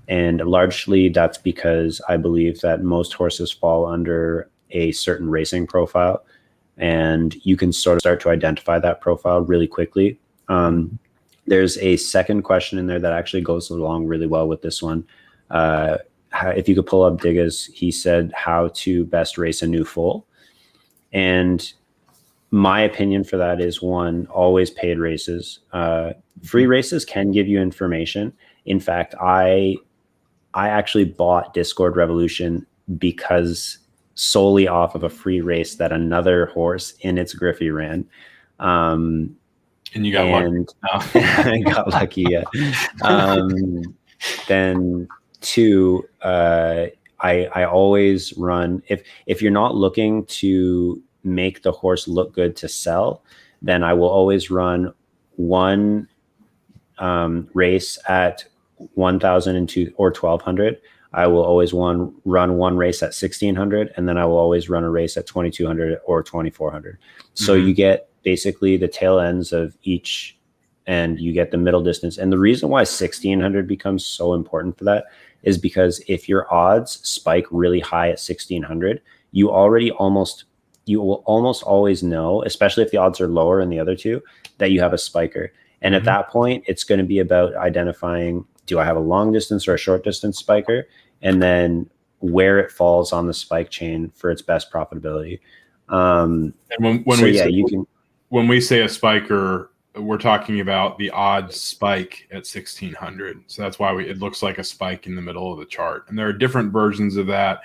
And largely that's because I believe that most horses fall under a certain racing profile, and you can sort of start to identify that profile really quickly. There's a second question in there that actually goes along really well with this one. If you could pull up Digga's, he said how to best race a new foal. And my opinion for that is, one, always paid races. Free races can give you information. In fact, I actually bought Discord Revolution because solely off of a free race that another horse in its Griffey ran. And you got lucky. I got lucky, yeah. Then two, I always run, if you're not looking to make the horse look good to sell, then I will always run one race at 1,002 or 1,200. I will always run one race at 1,600, and then I will always run a race at 2,200 or 2,400. So you get basically the tail ends of each, and you get the middle distance. And the reason why 1,600 becomes so important for that is because if your odds spike really high at 1,600, you will almost always know, especially if the odds are lower in the other two, that you have a spiker. And at that point, it's going to be about identifying, do I have a long distance or a short distance spiker? And then where it falls on the spike chain for its best profitability. And when we say a spiker, we're talking about the odds spike at 1,600. So that's why it looks like a spike in the middle of the chart. And there are different versions of that.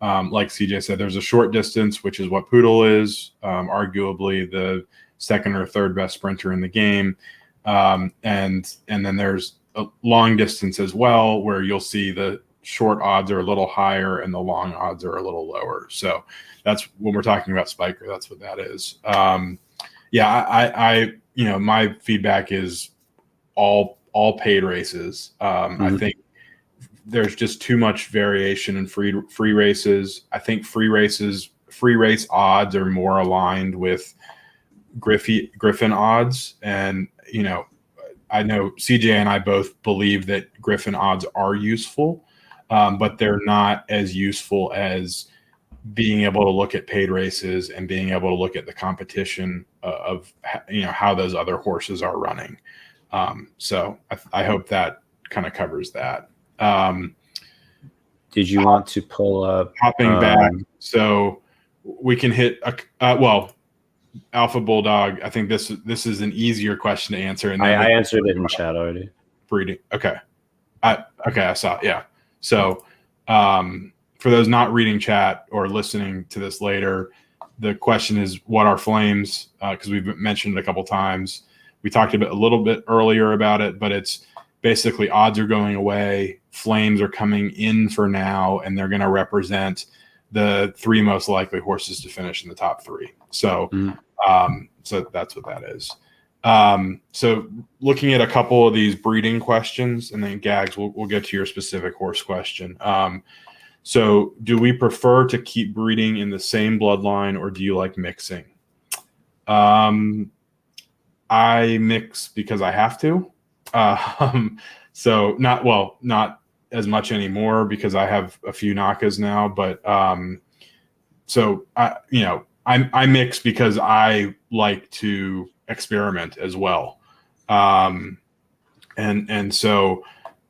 Like CJ said, there's a short distance, which is what Poodle is, arguably the second or third best sprinter in the game. And then there's a long distance as well, where you'll see the short odds are a little higher and the long odds are a little lower. So that's when we're talking about spiker, that's what that is. I my feedback is all paid races. I think there's just too much variation in free races. I think free race odds are more aligned with Griffin odds. And, I know CJ and I both believe that Griffin odds are useful, but they're not as useful as being able to look at paid races and being able to look at the competition of how those other horses are running. So I hope that kind of covers that. Did you want to pull up hopping back so we can hit Alpha Bulldog? I think this is an easier question to answer. And I answered it in chat already. Breeding. Okay. I saw it. Yeah. So for those not reading chat or listening to this later, the question is, what are flames? Because we've mentioned it a couple times. We talked a little bit earlier about it, but it's basically odds are going away. Flames are coming in for now, and they're going to represent the three most likely horses to finish in the top three. So, so that's what that is. So looking at a couple of these breeding questions, and then Gags, we'll get to your specific horse question. So do we prefer to keep breeding in the same bloodline, or do you like mixing? I mix because I have to. So not as much anymore because I have a few Nakas now, but so I mix because I like to experiment as well. And so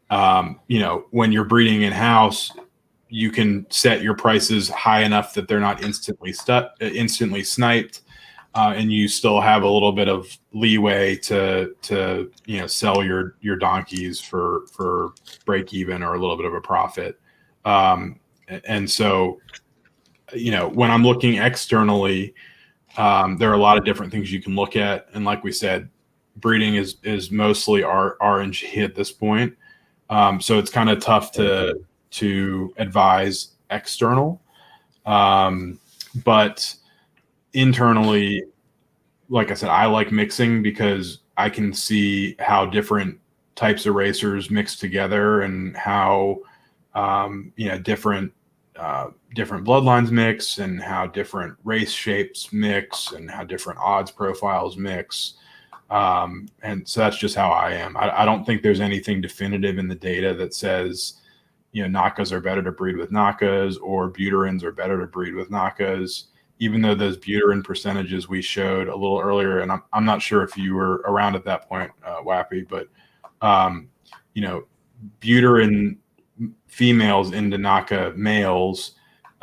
when you're breeding in house, you can set your prices high enough that they're not instantly sniped, and you still have a little bit of leeway to sell your donkeys for break even or a little bit of a profit. And so, when I'm looking externally, there are a lot of different things you can look at. And like we said, breeding is mostly R&G at this point. So it's kind of tough to advise external. But internally, like I said, I like mixing because I can see how different types of racers mix together and how different bloodlines mix and how different race shapes mix and how different odds profiles mix. And so that's just how I am. I don't think there's anything definitive in the data that says, NACAs are better to breed with NACAs or Buterins are better to breed with NACAs, even though those Buterin percentages we showed a little earlier. And I'm not sure if you were around at that point, Wappy, but, Buterin females into NACA males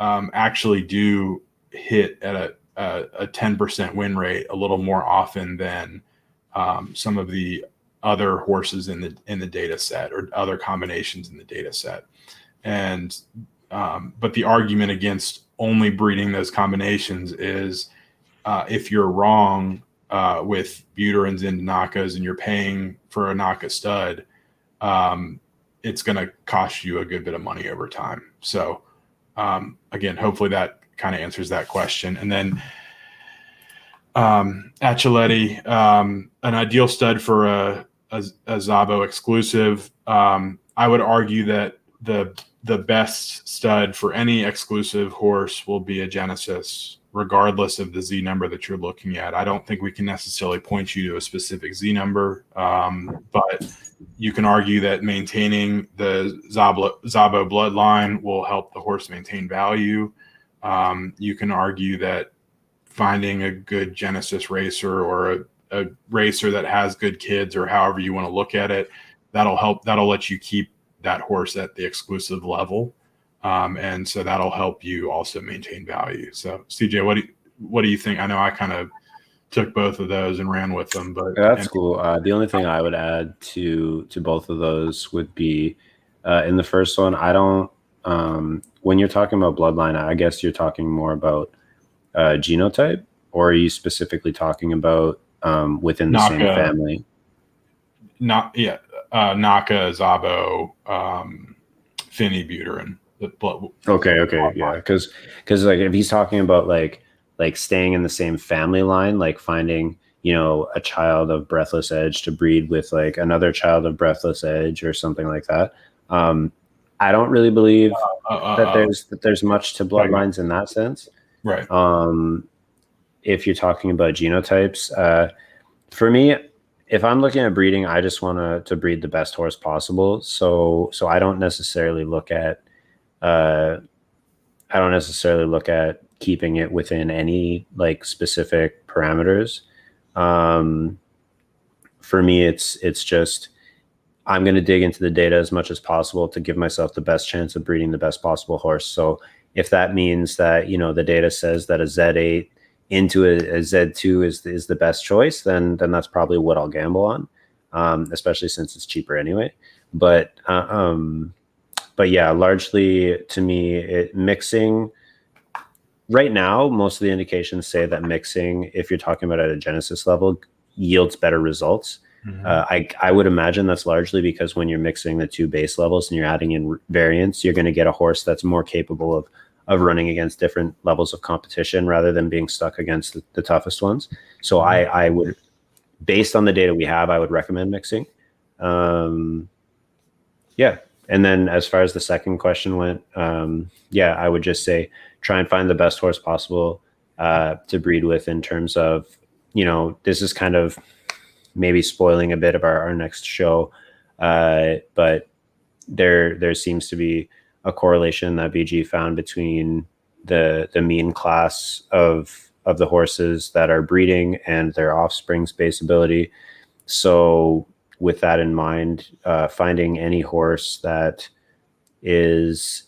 actually do hit at a 10% win rate a little more often than some of the other horses in the data set or other combinations in the data set. And but the argument against only breeding those combinations is if you're wrong with Buterins into NACAs and you're paying for a NACA stud, it's going to cost you a good bit of money over time. So again, hopefully that kind of answers that question. And then Achiletti, an ideal stud for a Zabo exclusive. I would argue that the best stud for any exclusive horse will be a Genesis, regardless of the Z number that you're looking at. I don't think we can necessarily point you to a specific Z number, but you can argue that maintaining the Zabo bloodline will help the horse maintain value. You can argue that finding a good Genesis racer or a racer that has good kids, or however you want to look at it, that'll let you keep that horse at the exclusive level. And so that'll help you also maintain value. So CJ, what do you think? I know I kind of took both of those and ran with them, but that's cool. The only thing I would add to both of those would be in the first one, I don't, when you're talking about bloodline, I guess you're talking more about genotype, or are you specifically talking about within the NACA, same family? NACA, Zabo, Finny, Buterin. Okay, yeah, because like if he's talking about like staying in the same family line, like finding a child of Breathless Edge to breed with like another child of Breathless Edge or something like that. I don't really believe that there's much to bloodlines in that sense. Right. If you're talking about genotypes, for me, if I'm looking at breeding, I just want to breed the best horse possible. So I don't necessarily look at keeping it within any like specific parameters. For me, it's just I'm going to dig into the data as much as possible to give myself the best chance of breeding the best possible horse. So if that means that the data says that a Z8 into a Z2 is the best choice, then that's probably what I'll gamble on, especially since it's cheaper anyway. But yeah, largely to me, mixing right now, most of the indications say that mixing, if you're talking about at a Genesis level, yields better results. Mm-hmm. I would imagine that's largely because when you're mixing the two base levels and you're adding in variants, you're going to get a horse that's more capable of running against different levels of competition rather than being stuck against the toughest ones. So I would, based on the data we have, I would recommend mixing. Yeah. And then as far as the second question went, I would just say try and find the best horse possible to breed with in terms of, this is kind of maybe spoiling a bit of our next show, but there seems to be a correlation that BG found between the mean class of the horses that are breeding and their offspring's base ability. So with that in mind, finding any horse that is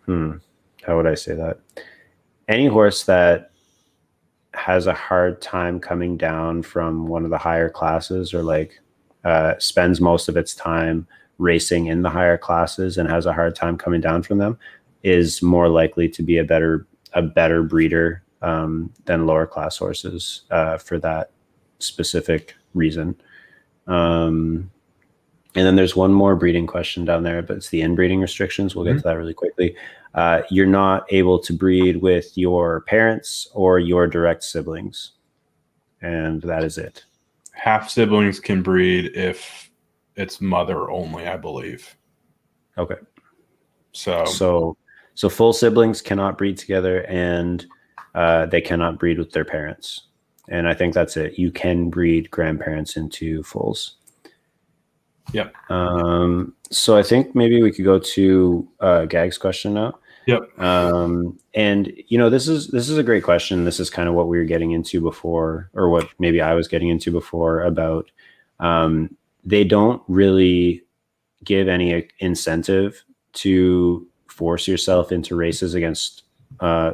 how would I say that? Any horse that has a hard time coming down from one of the higher classes, or like spends most of its time racing in the higher classes and has a hard time coming down from them is more likely to be a better breeder than lower class horses for that specific reason. And then there's one more breeding question down there, but it's the inbreeding restrictions. We'll get to that really quickly. You're not able to breed with your parents or your direct siblings. And that is it. Half siblings can breed if it's mother only, I believe. Okay. So full siblings cannot breed together, and they cannot breed with their parents. And I think that's it. You can breed grandparents into foals. Yep. So I think maybe we could go to Gag's question now. Yep. And this is a great question. This is kind of what we were getting into before, or what maybe I was getting into before, about they don't really give any incentive to force yourself into races against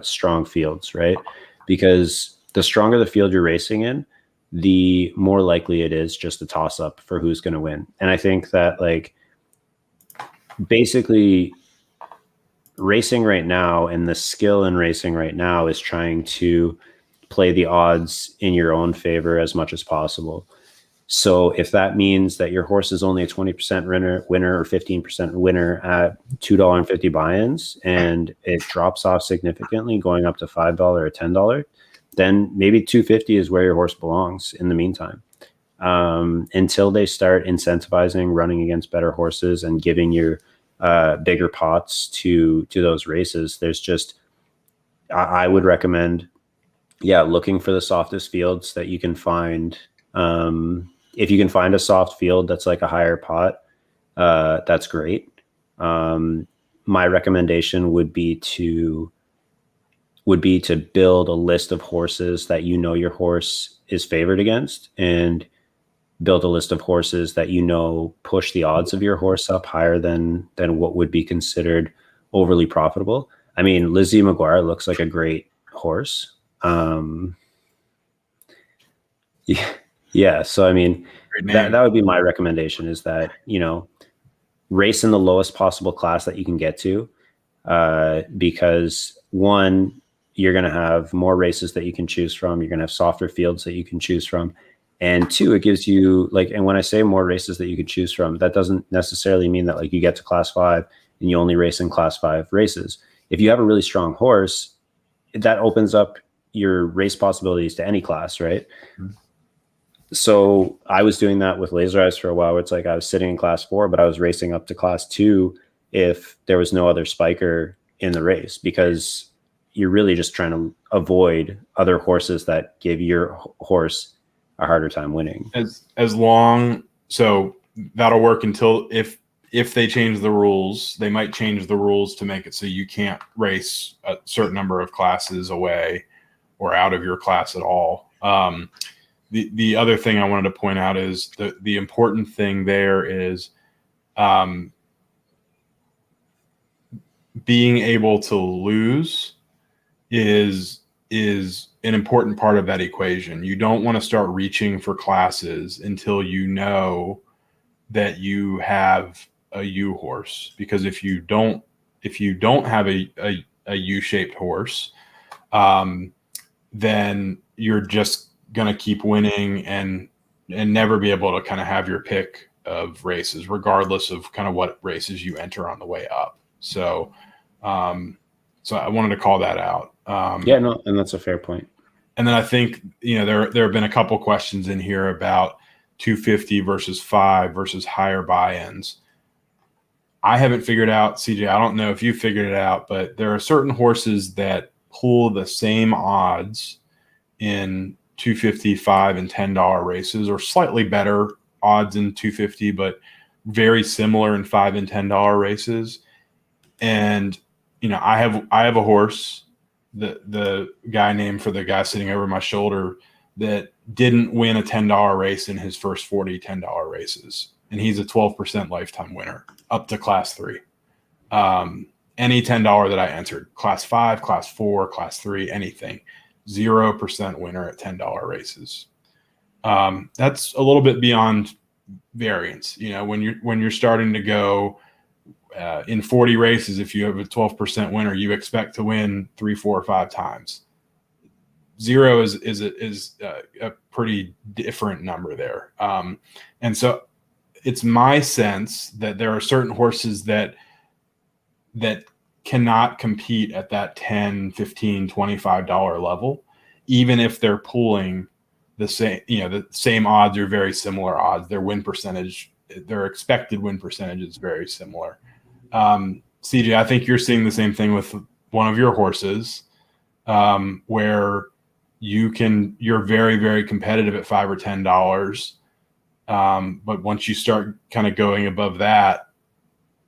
strong fields, right? Because the stronger the field you're racing in, the more likely it is just a toss up for who's going to win. And I think that, like, basically racing right now and the skill in racing right now is trying to play the odds in your own favor as much as possible. So if that means that your horse is only a 20% winner or 15% winner at $2.50 buy-ins, and it drops off significantly going up to $5 or $10, then maybe $2.50 is where your horse belongs in the meantime. Until they start incentivizing running against better horses and giving your bigger pots to those races, there's just, I would recommend, looking for the softest fields that you can find. If you can find a soft field that's like a higher pot, that's great. My recommendation would be to build a list of horses that your horse is favored against, and build a list of horses that push the odds of your horse up higher than what would be considered overly profitable. I mean, Lizzie McGuire looks like a great horse. Yeah. So, I mean, that would be my recommendation, is that, race in the lowest possible class that you can get to, because one, you're going to have more races that you can choose from. You're going to have softer fields that you can choose from. And two, it gives you, like, and when I say more races that you can choose from, that doesn't necessarily mean that, like, you get to class 5 and you only race in class 5 races. If you have a really strong horse, that opens up your race possibilities to any class, right? Mm-hmm. So I was doing that with Laser Eyes for a while. Where it's like I was sitting in class 4, but I was racing up to class 2 if there was no other spiker in the race, because you're really just trying to avoid other horses that give your horse a harder time winning. So that'll work until if they change the rules. They might change the rules to make it so you can't race a certain number of classes away or out of your class at all. The other thing I wanted to point out is the important thing there is being able to lose is an important part of that equation. You don't want to start reaching for classes until you know that you have a U horse, because if you don't have a U-shaped horse, then you're just going to keep winning and never be able to kind of have your pick of races, regardless of kind of what races you enter on the way up. So I wanted to call that out. And that's a fair point. And then I think, there have been a couple questions in here about 250 versus 5 versus higher buy-ins. I haven't figured out, CJ, I don't know if you figured it out, but there are certain horses that pull the same odds in 250, $5 and $10 races, or slightly better odds in 250, but very similar in $5 and $10 races. And I have a horse, the guy named for the guy sitting over my shoulder, that didn't win a $10 race in his first 40 $10 races, and he's a 12% lifetime winner up to class 3. Any $10 that I entered, class 5, class 4, class 3, anything, 0% winner at $10 races. That's a little bit beyond variance. You know, when you're starting to go in 40 races, if you have a 12% winner, you expect to win 3, 4, or 5 times. 0 is a pretty different number there. And so it's my sense that there are certain horses that cannot compete at that $10, $15, $25 level, even if they're pulling the same, the same odds or very similar odds. Their win percentage, their expected win percentage is very similar. CJ, I think you're seeing the same thing with one of your horses, where you're very, very competitive at $5 or $10. But once you start kind of going above that,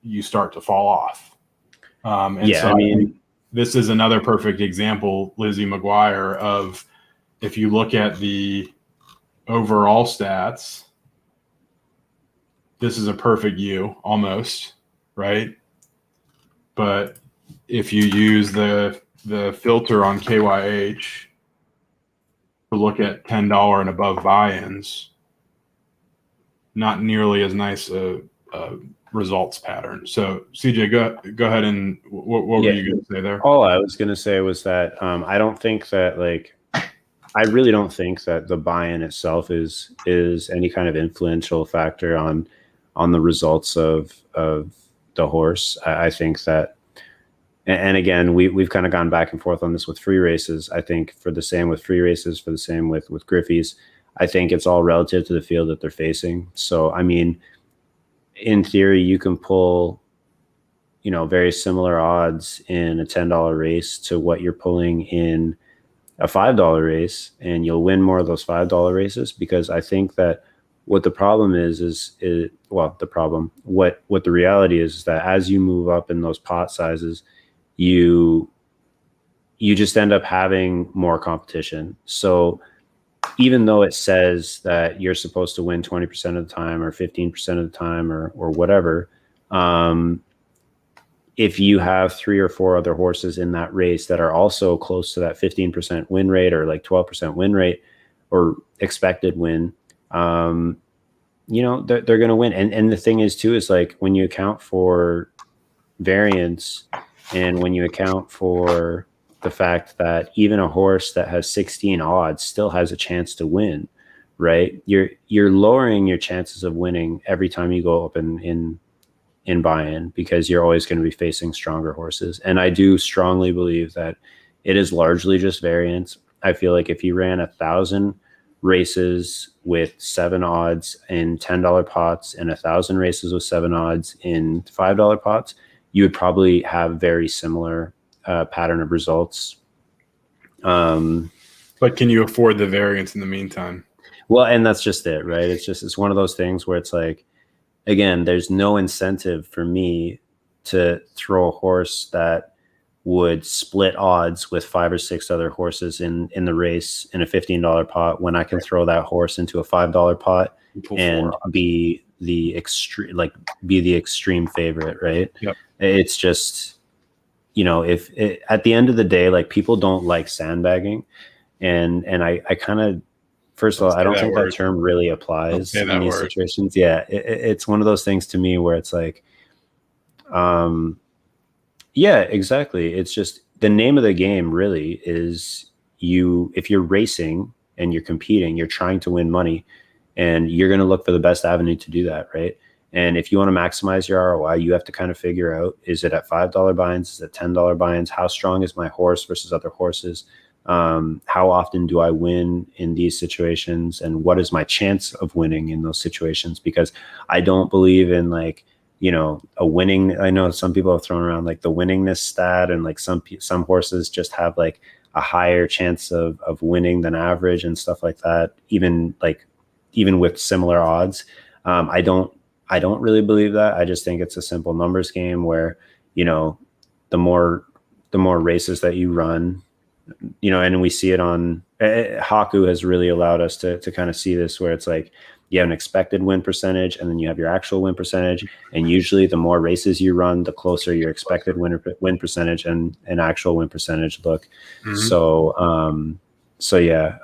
you start to fall off. I mean, this is another perfect example, Lizzie McGuire, of if you look at the overall stats, this is a perfect U almost, right? But if you use the filter on KYH to look at $10 and above buy-ins, not nearly as nice a results pattern. So CJ, go ahead, and what were you going to say there? All I was going to say was that I really don't think that the buy-in itself is any kind of influential factor on the results of the horse. I think that, and again, we've kind of gone back and forth on this with free races. I think for the same with free races, for the same with Griffies, I think it's all relative to the field that they're facing. So, I mean, in theory, you can pull, very similar odds in a $10 race to what you're pulling in a $5 race, and you'll win more of those $5 races, because I think that what the problem what the reality is that as you move up in those pot sizes, you just end up having more competition. So even though it says that you're supposed to win 20% of the time or 15% of the time or whatever, if you have 3 or 4 other horses in that race that are also close to that 15% win rate or like 12% win rate or expected win, they're going to win. And the thing is too, is like when you account for variance and when you account for the fact that even a horse that has 16 odds still has a chance to win, right? You're lowering your chances of winning every time you go up in buy-in, because you're always going to be facing stronger horses. And I do strongly believe that it is largely just variance. I feel like if you ran 1,000 races with 7 odds in $10 pots and 1,000 races with 7 odds in $5 pots, you would probably have very similar pattern of results. But can you afford the variance in the meantime? Well, and that's just it, right? It's one of those things where it's like, again, there's no incentive for me to throw a horse that would split odds with 5 or 6 other horses in the race in a $15 pot, when I can throw that horse into a $5 pot and be the extreme favorite, right? Yep. It's just, if at the end of the day, like, people don't like sandbagging, and I kind of, first of all, I don't think that term really applies in these situations. Yeah, it's one of those things to me where it's like, yeah, exactly. It's just the name of the game really is if you're racing and you're competing, you're trying to win money, and you're going to look for the best avenue to do that, right? And if you want to maximize your ROI, you have to kind of figure out, is it at $5 buy-ins? Is it $10 buy-ins? How strong is my horse versus other horses? How often do I win in these situations? And what is my chance of winning in those situations? Because I don't believe in a winning. I know some people have thrown around like the winningness stat, and like some horses just have like a higher chance of winning than average and stuff like that, even with similar odds. I don't really believe that. I just think it's a simple numbers game where, the more races that you run, and we see it on Haku has really allowed us to kind of see this, where it's like you have an expected win percentage and then you have your actual win percentage. And usually the more races you run, the closer your expected win percentage and actual win percentage look. Mm-hmm. So yeah,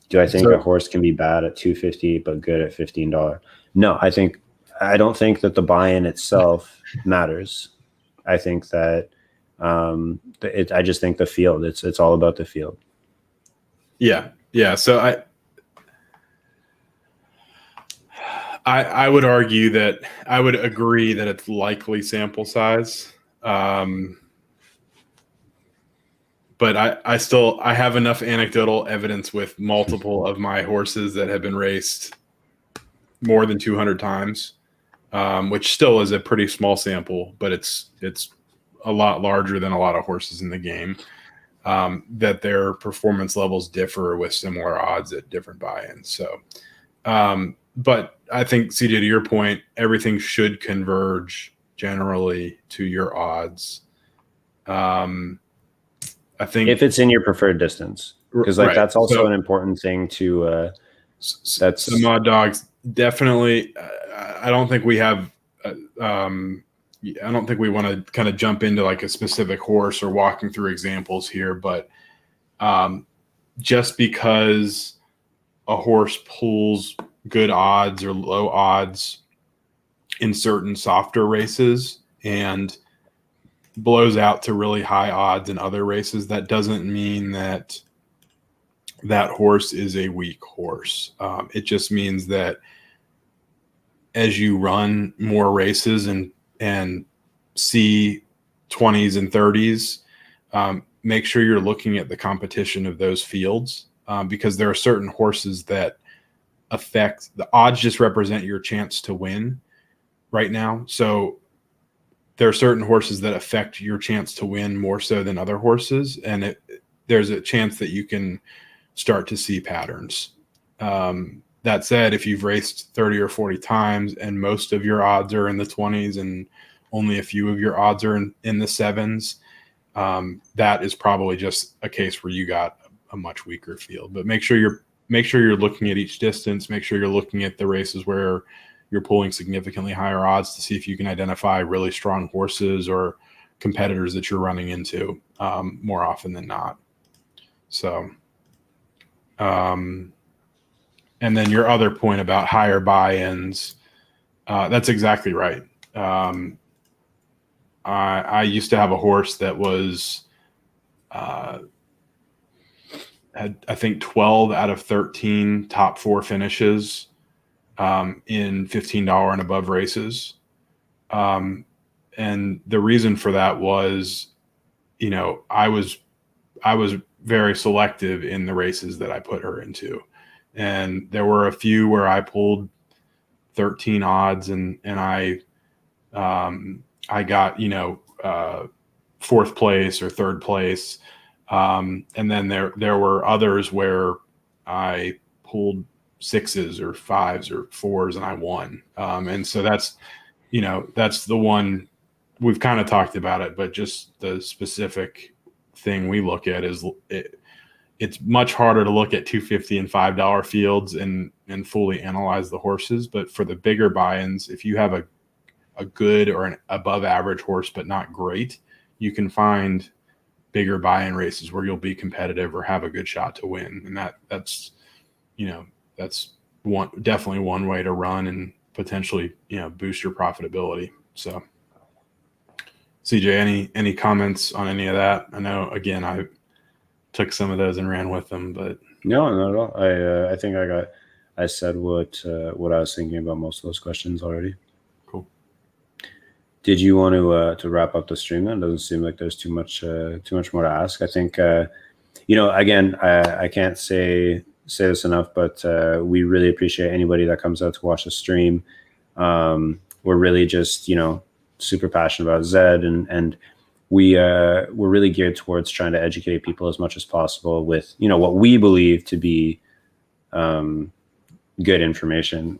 Do I think a horse can be bad at $250 but good at $15? No, I don't think that the buy-in itself matters. I think that I just think the field. It's all about the field. Yeah. So I would argue that I would agree that it's likely sample size. But I have enough anecdotal evidence with multiple of my horses that have been raced more than 200 times, which still is a pretty small sample, but it's a lot larger than a lot of horses in the game, that their performance levels differ with similar odds at different buy-ins. So, but I think, CJ, to your point, everything should converge generally to your odds. I think if it's in your preferred distance, because like that's also an important thing to. That's the mod dogs definitely. I don't think we have. I don't think we want to kind of jump into like a specific horse or walking through examples here, but just because a horse pulls good odds or low odds in certain softer races and blows out to really high odds in other races, that doesn't mean that that horse is a weak horse. It just means that as you run more races and see 20s and 30s, make sure you're looking at the competition of those fields, because there are certain horses that affect the odds, just represent your chance to win right now. So there are certain horses that affect your chance to win more so than other horses. And there's a chance that you can start to see patterns. That said, if you've raced 30 or 40 times and most of your odds are in the 20s and only a few of your odds are in the 7s, that is probably just a case where you got a much weaker field. But make sure you're looking at each distance. Make sure you're looking at the races where you're pulling significantly higher odds to see if you can identify really strong horses or competitors that you're running into more often than not. So, and then your other point about higher buy-ins, that's exactly right. I used to have a horse that was had, I think, 12 out of 13 top 4 finishes in $15 and above races. And the reason for that was, I was very selective in the races that I put her into. And there were a few where I pulled 13 odds and I got, 4th place or 3rd place. And then there were others where I pulled 6s or 5s or 4s and I won. And so that's the one we've kind of talked about it, but just the specific thing we look at is it's much harder to look at $250 and $5 fields and fully analyze the horses. But for the bigger buy-ins, if you have a good or an above average horse, but not great, you can find bigger buy-in races where you'll be competitive or have a good shot to win. And that's definitely one way to run and potentially, boost your profitability. So CJ, any comments on any of that? I know, again, I took some of those and ran with them, but no, not at all. I think I said what I was thinking about most of those questions already. Cool. Did you want to wrap up the stream? Then it doesn't seem like there's too much more to ask. I think again, I can't say this enough, but we really appreciate anybody that comes out to watch the stream. We're really just super passionate about Zed, and we're really geared towards trying to educate people as much as possible with what we believe to be good information.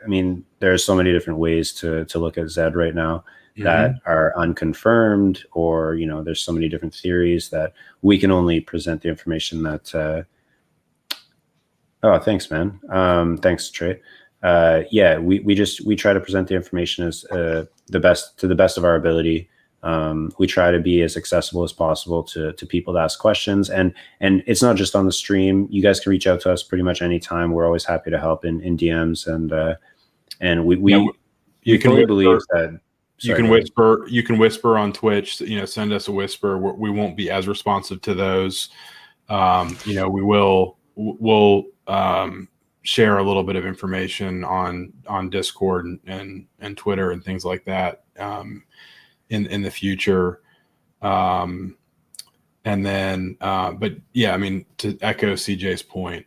I mean, there are so many different ways to look at Zed right now that are unconfirmed, or there's so many different theories that we can only present the information that oh, thanks, man. Thanks, Trey. We try to present the information as to the best of our ability. We try to be as accessible as possible to people to ask questions, and it's not just on the stream. You guys can reach out to us pretty much anytime. We're always happy to help in DMs, and we fully believe that. You can whisper on Twitch, send us a whisper. We won't be as responsive to those. We'll share a little bit of information on Discord and Twitter and things like that in the future. And then, but yeah, I mean, to echo CJ's point,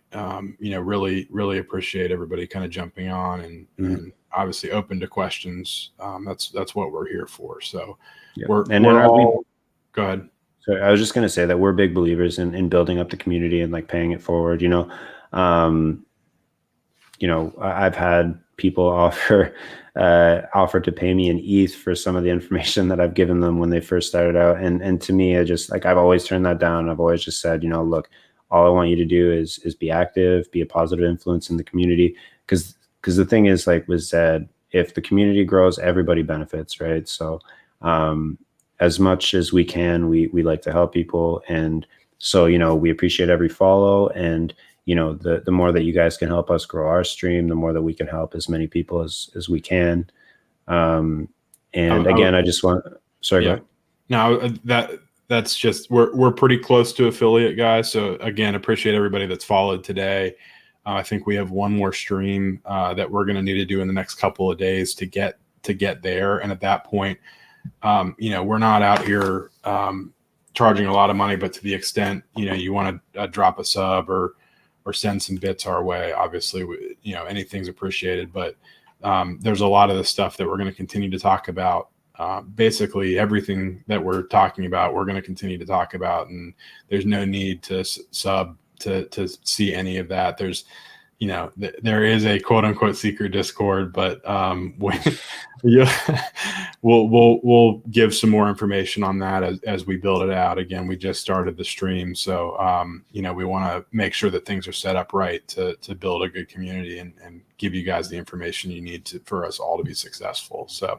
really, really appreciate everybody kind of jumping on and obviously open to questions. That's what we're here for. So go ahead. So I was just going to say that we're big believers in building up the community and like paying it forward. I've had people offer to pay me in ETH for some of the information that I've given them when they first started out. And to me, I've always turned that down. I've always just said, look, all I want you to do is be active, be a positive influence in the community. Because the thing is, like with ZED, if the community grows, everybody benefits, right? So as much as we can, we like to help people. And so, we appreciate every follow, and the more that you guys can help us grow our stream, the more that we can help as many people as we can. I just want, sorry, yeah. No, that's just, we're pretty close to affiliate, guys. So again, appreciate everybody that's followed today. I think we have one more stream that we're going to need to do in the next couple of days to get there. And at that point, we're not out here charging a lot of money, but to the extent, you want to drop a sub or send some bits our way, obviously, anything's appreciated. But there's a lot of the stuff that we're going to continue to talk about. Basically, everything that we're talking about, we're going to continue to talk about, and there's no need to sub to see any of that. There's, there is a quote unquote secret Discord, but we'll give some more information on that as we build it out. Again, we just started the stream, so we want to make sure that things are set up right to build a good community and give you guys the information you need for us all to be successful. So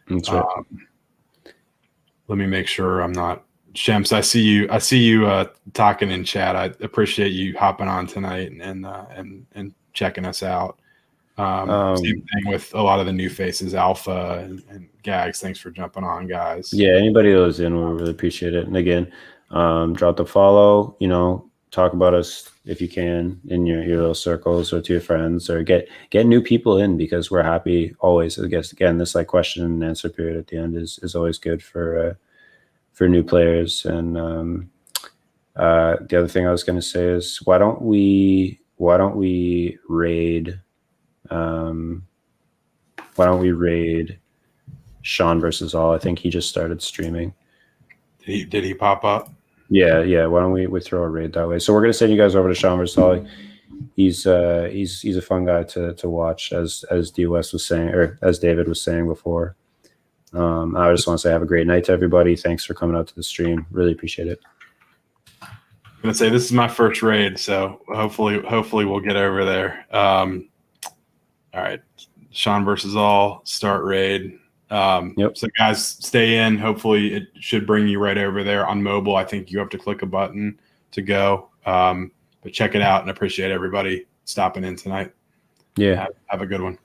that's right. Let me make sure I'm not. Shems, I see you talking in chat. I appreciate you hopping on tonight and checking us out. Same thing with a lot of the new faces, Alpha and Gags. Thanks for jumping on, guys. Yeah, anybody that was in, we really appreciate it. And again, drop the follow, talk about us if you can in your little circles or to your friends, or get new people in, because we're happy always. I guess, again, this like question and answer period at the end is always good for new players. And the other thing I was going to say is, why don't we raid Sean versus All? I think he just started streaming. Did he pop up? Yeah. Why don't we throw a raid that way? So we're going to send you guys over to Sean versus All. He's a fun guy to watch, as D West was saying, or as David was saying before. I just want to say have a great night to everybody. Thanks for coming out to the stream. Really appreciate it. I'm gonna say this is my first raid, so hopefully we'll get over there. All right, Sean versus All, start raid. Yep. So guys, stay in. Hopefully it should bring you right over there. On mobile, I think you have to click a button to go. But check it out, and appreciate everybody stopping in tonight. Yeah. Have a good one.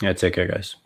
Yeah, take care, guys.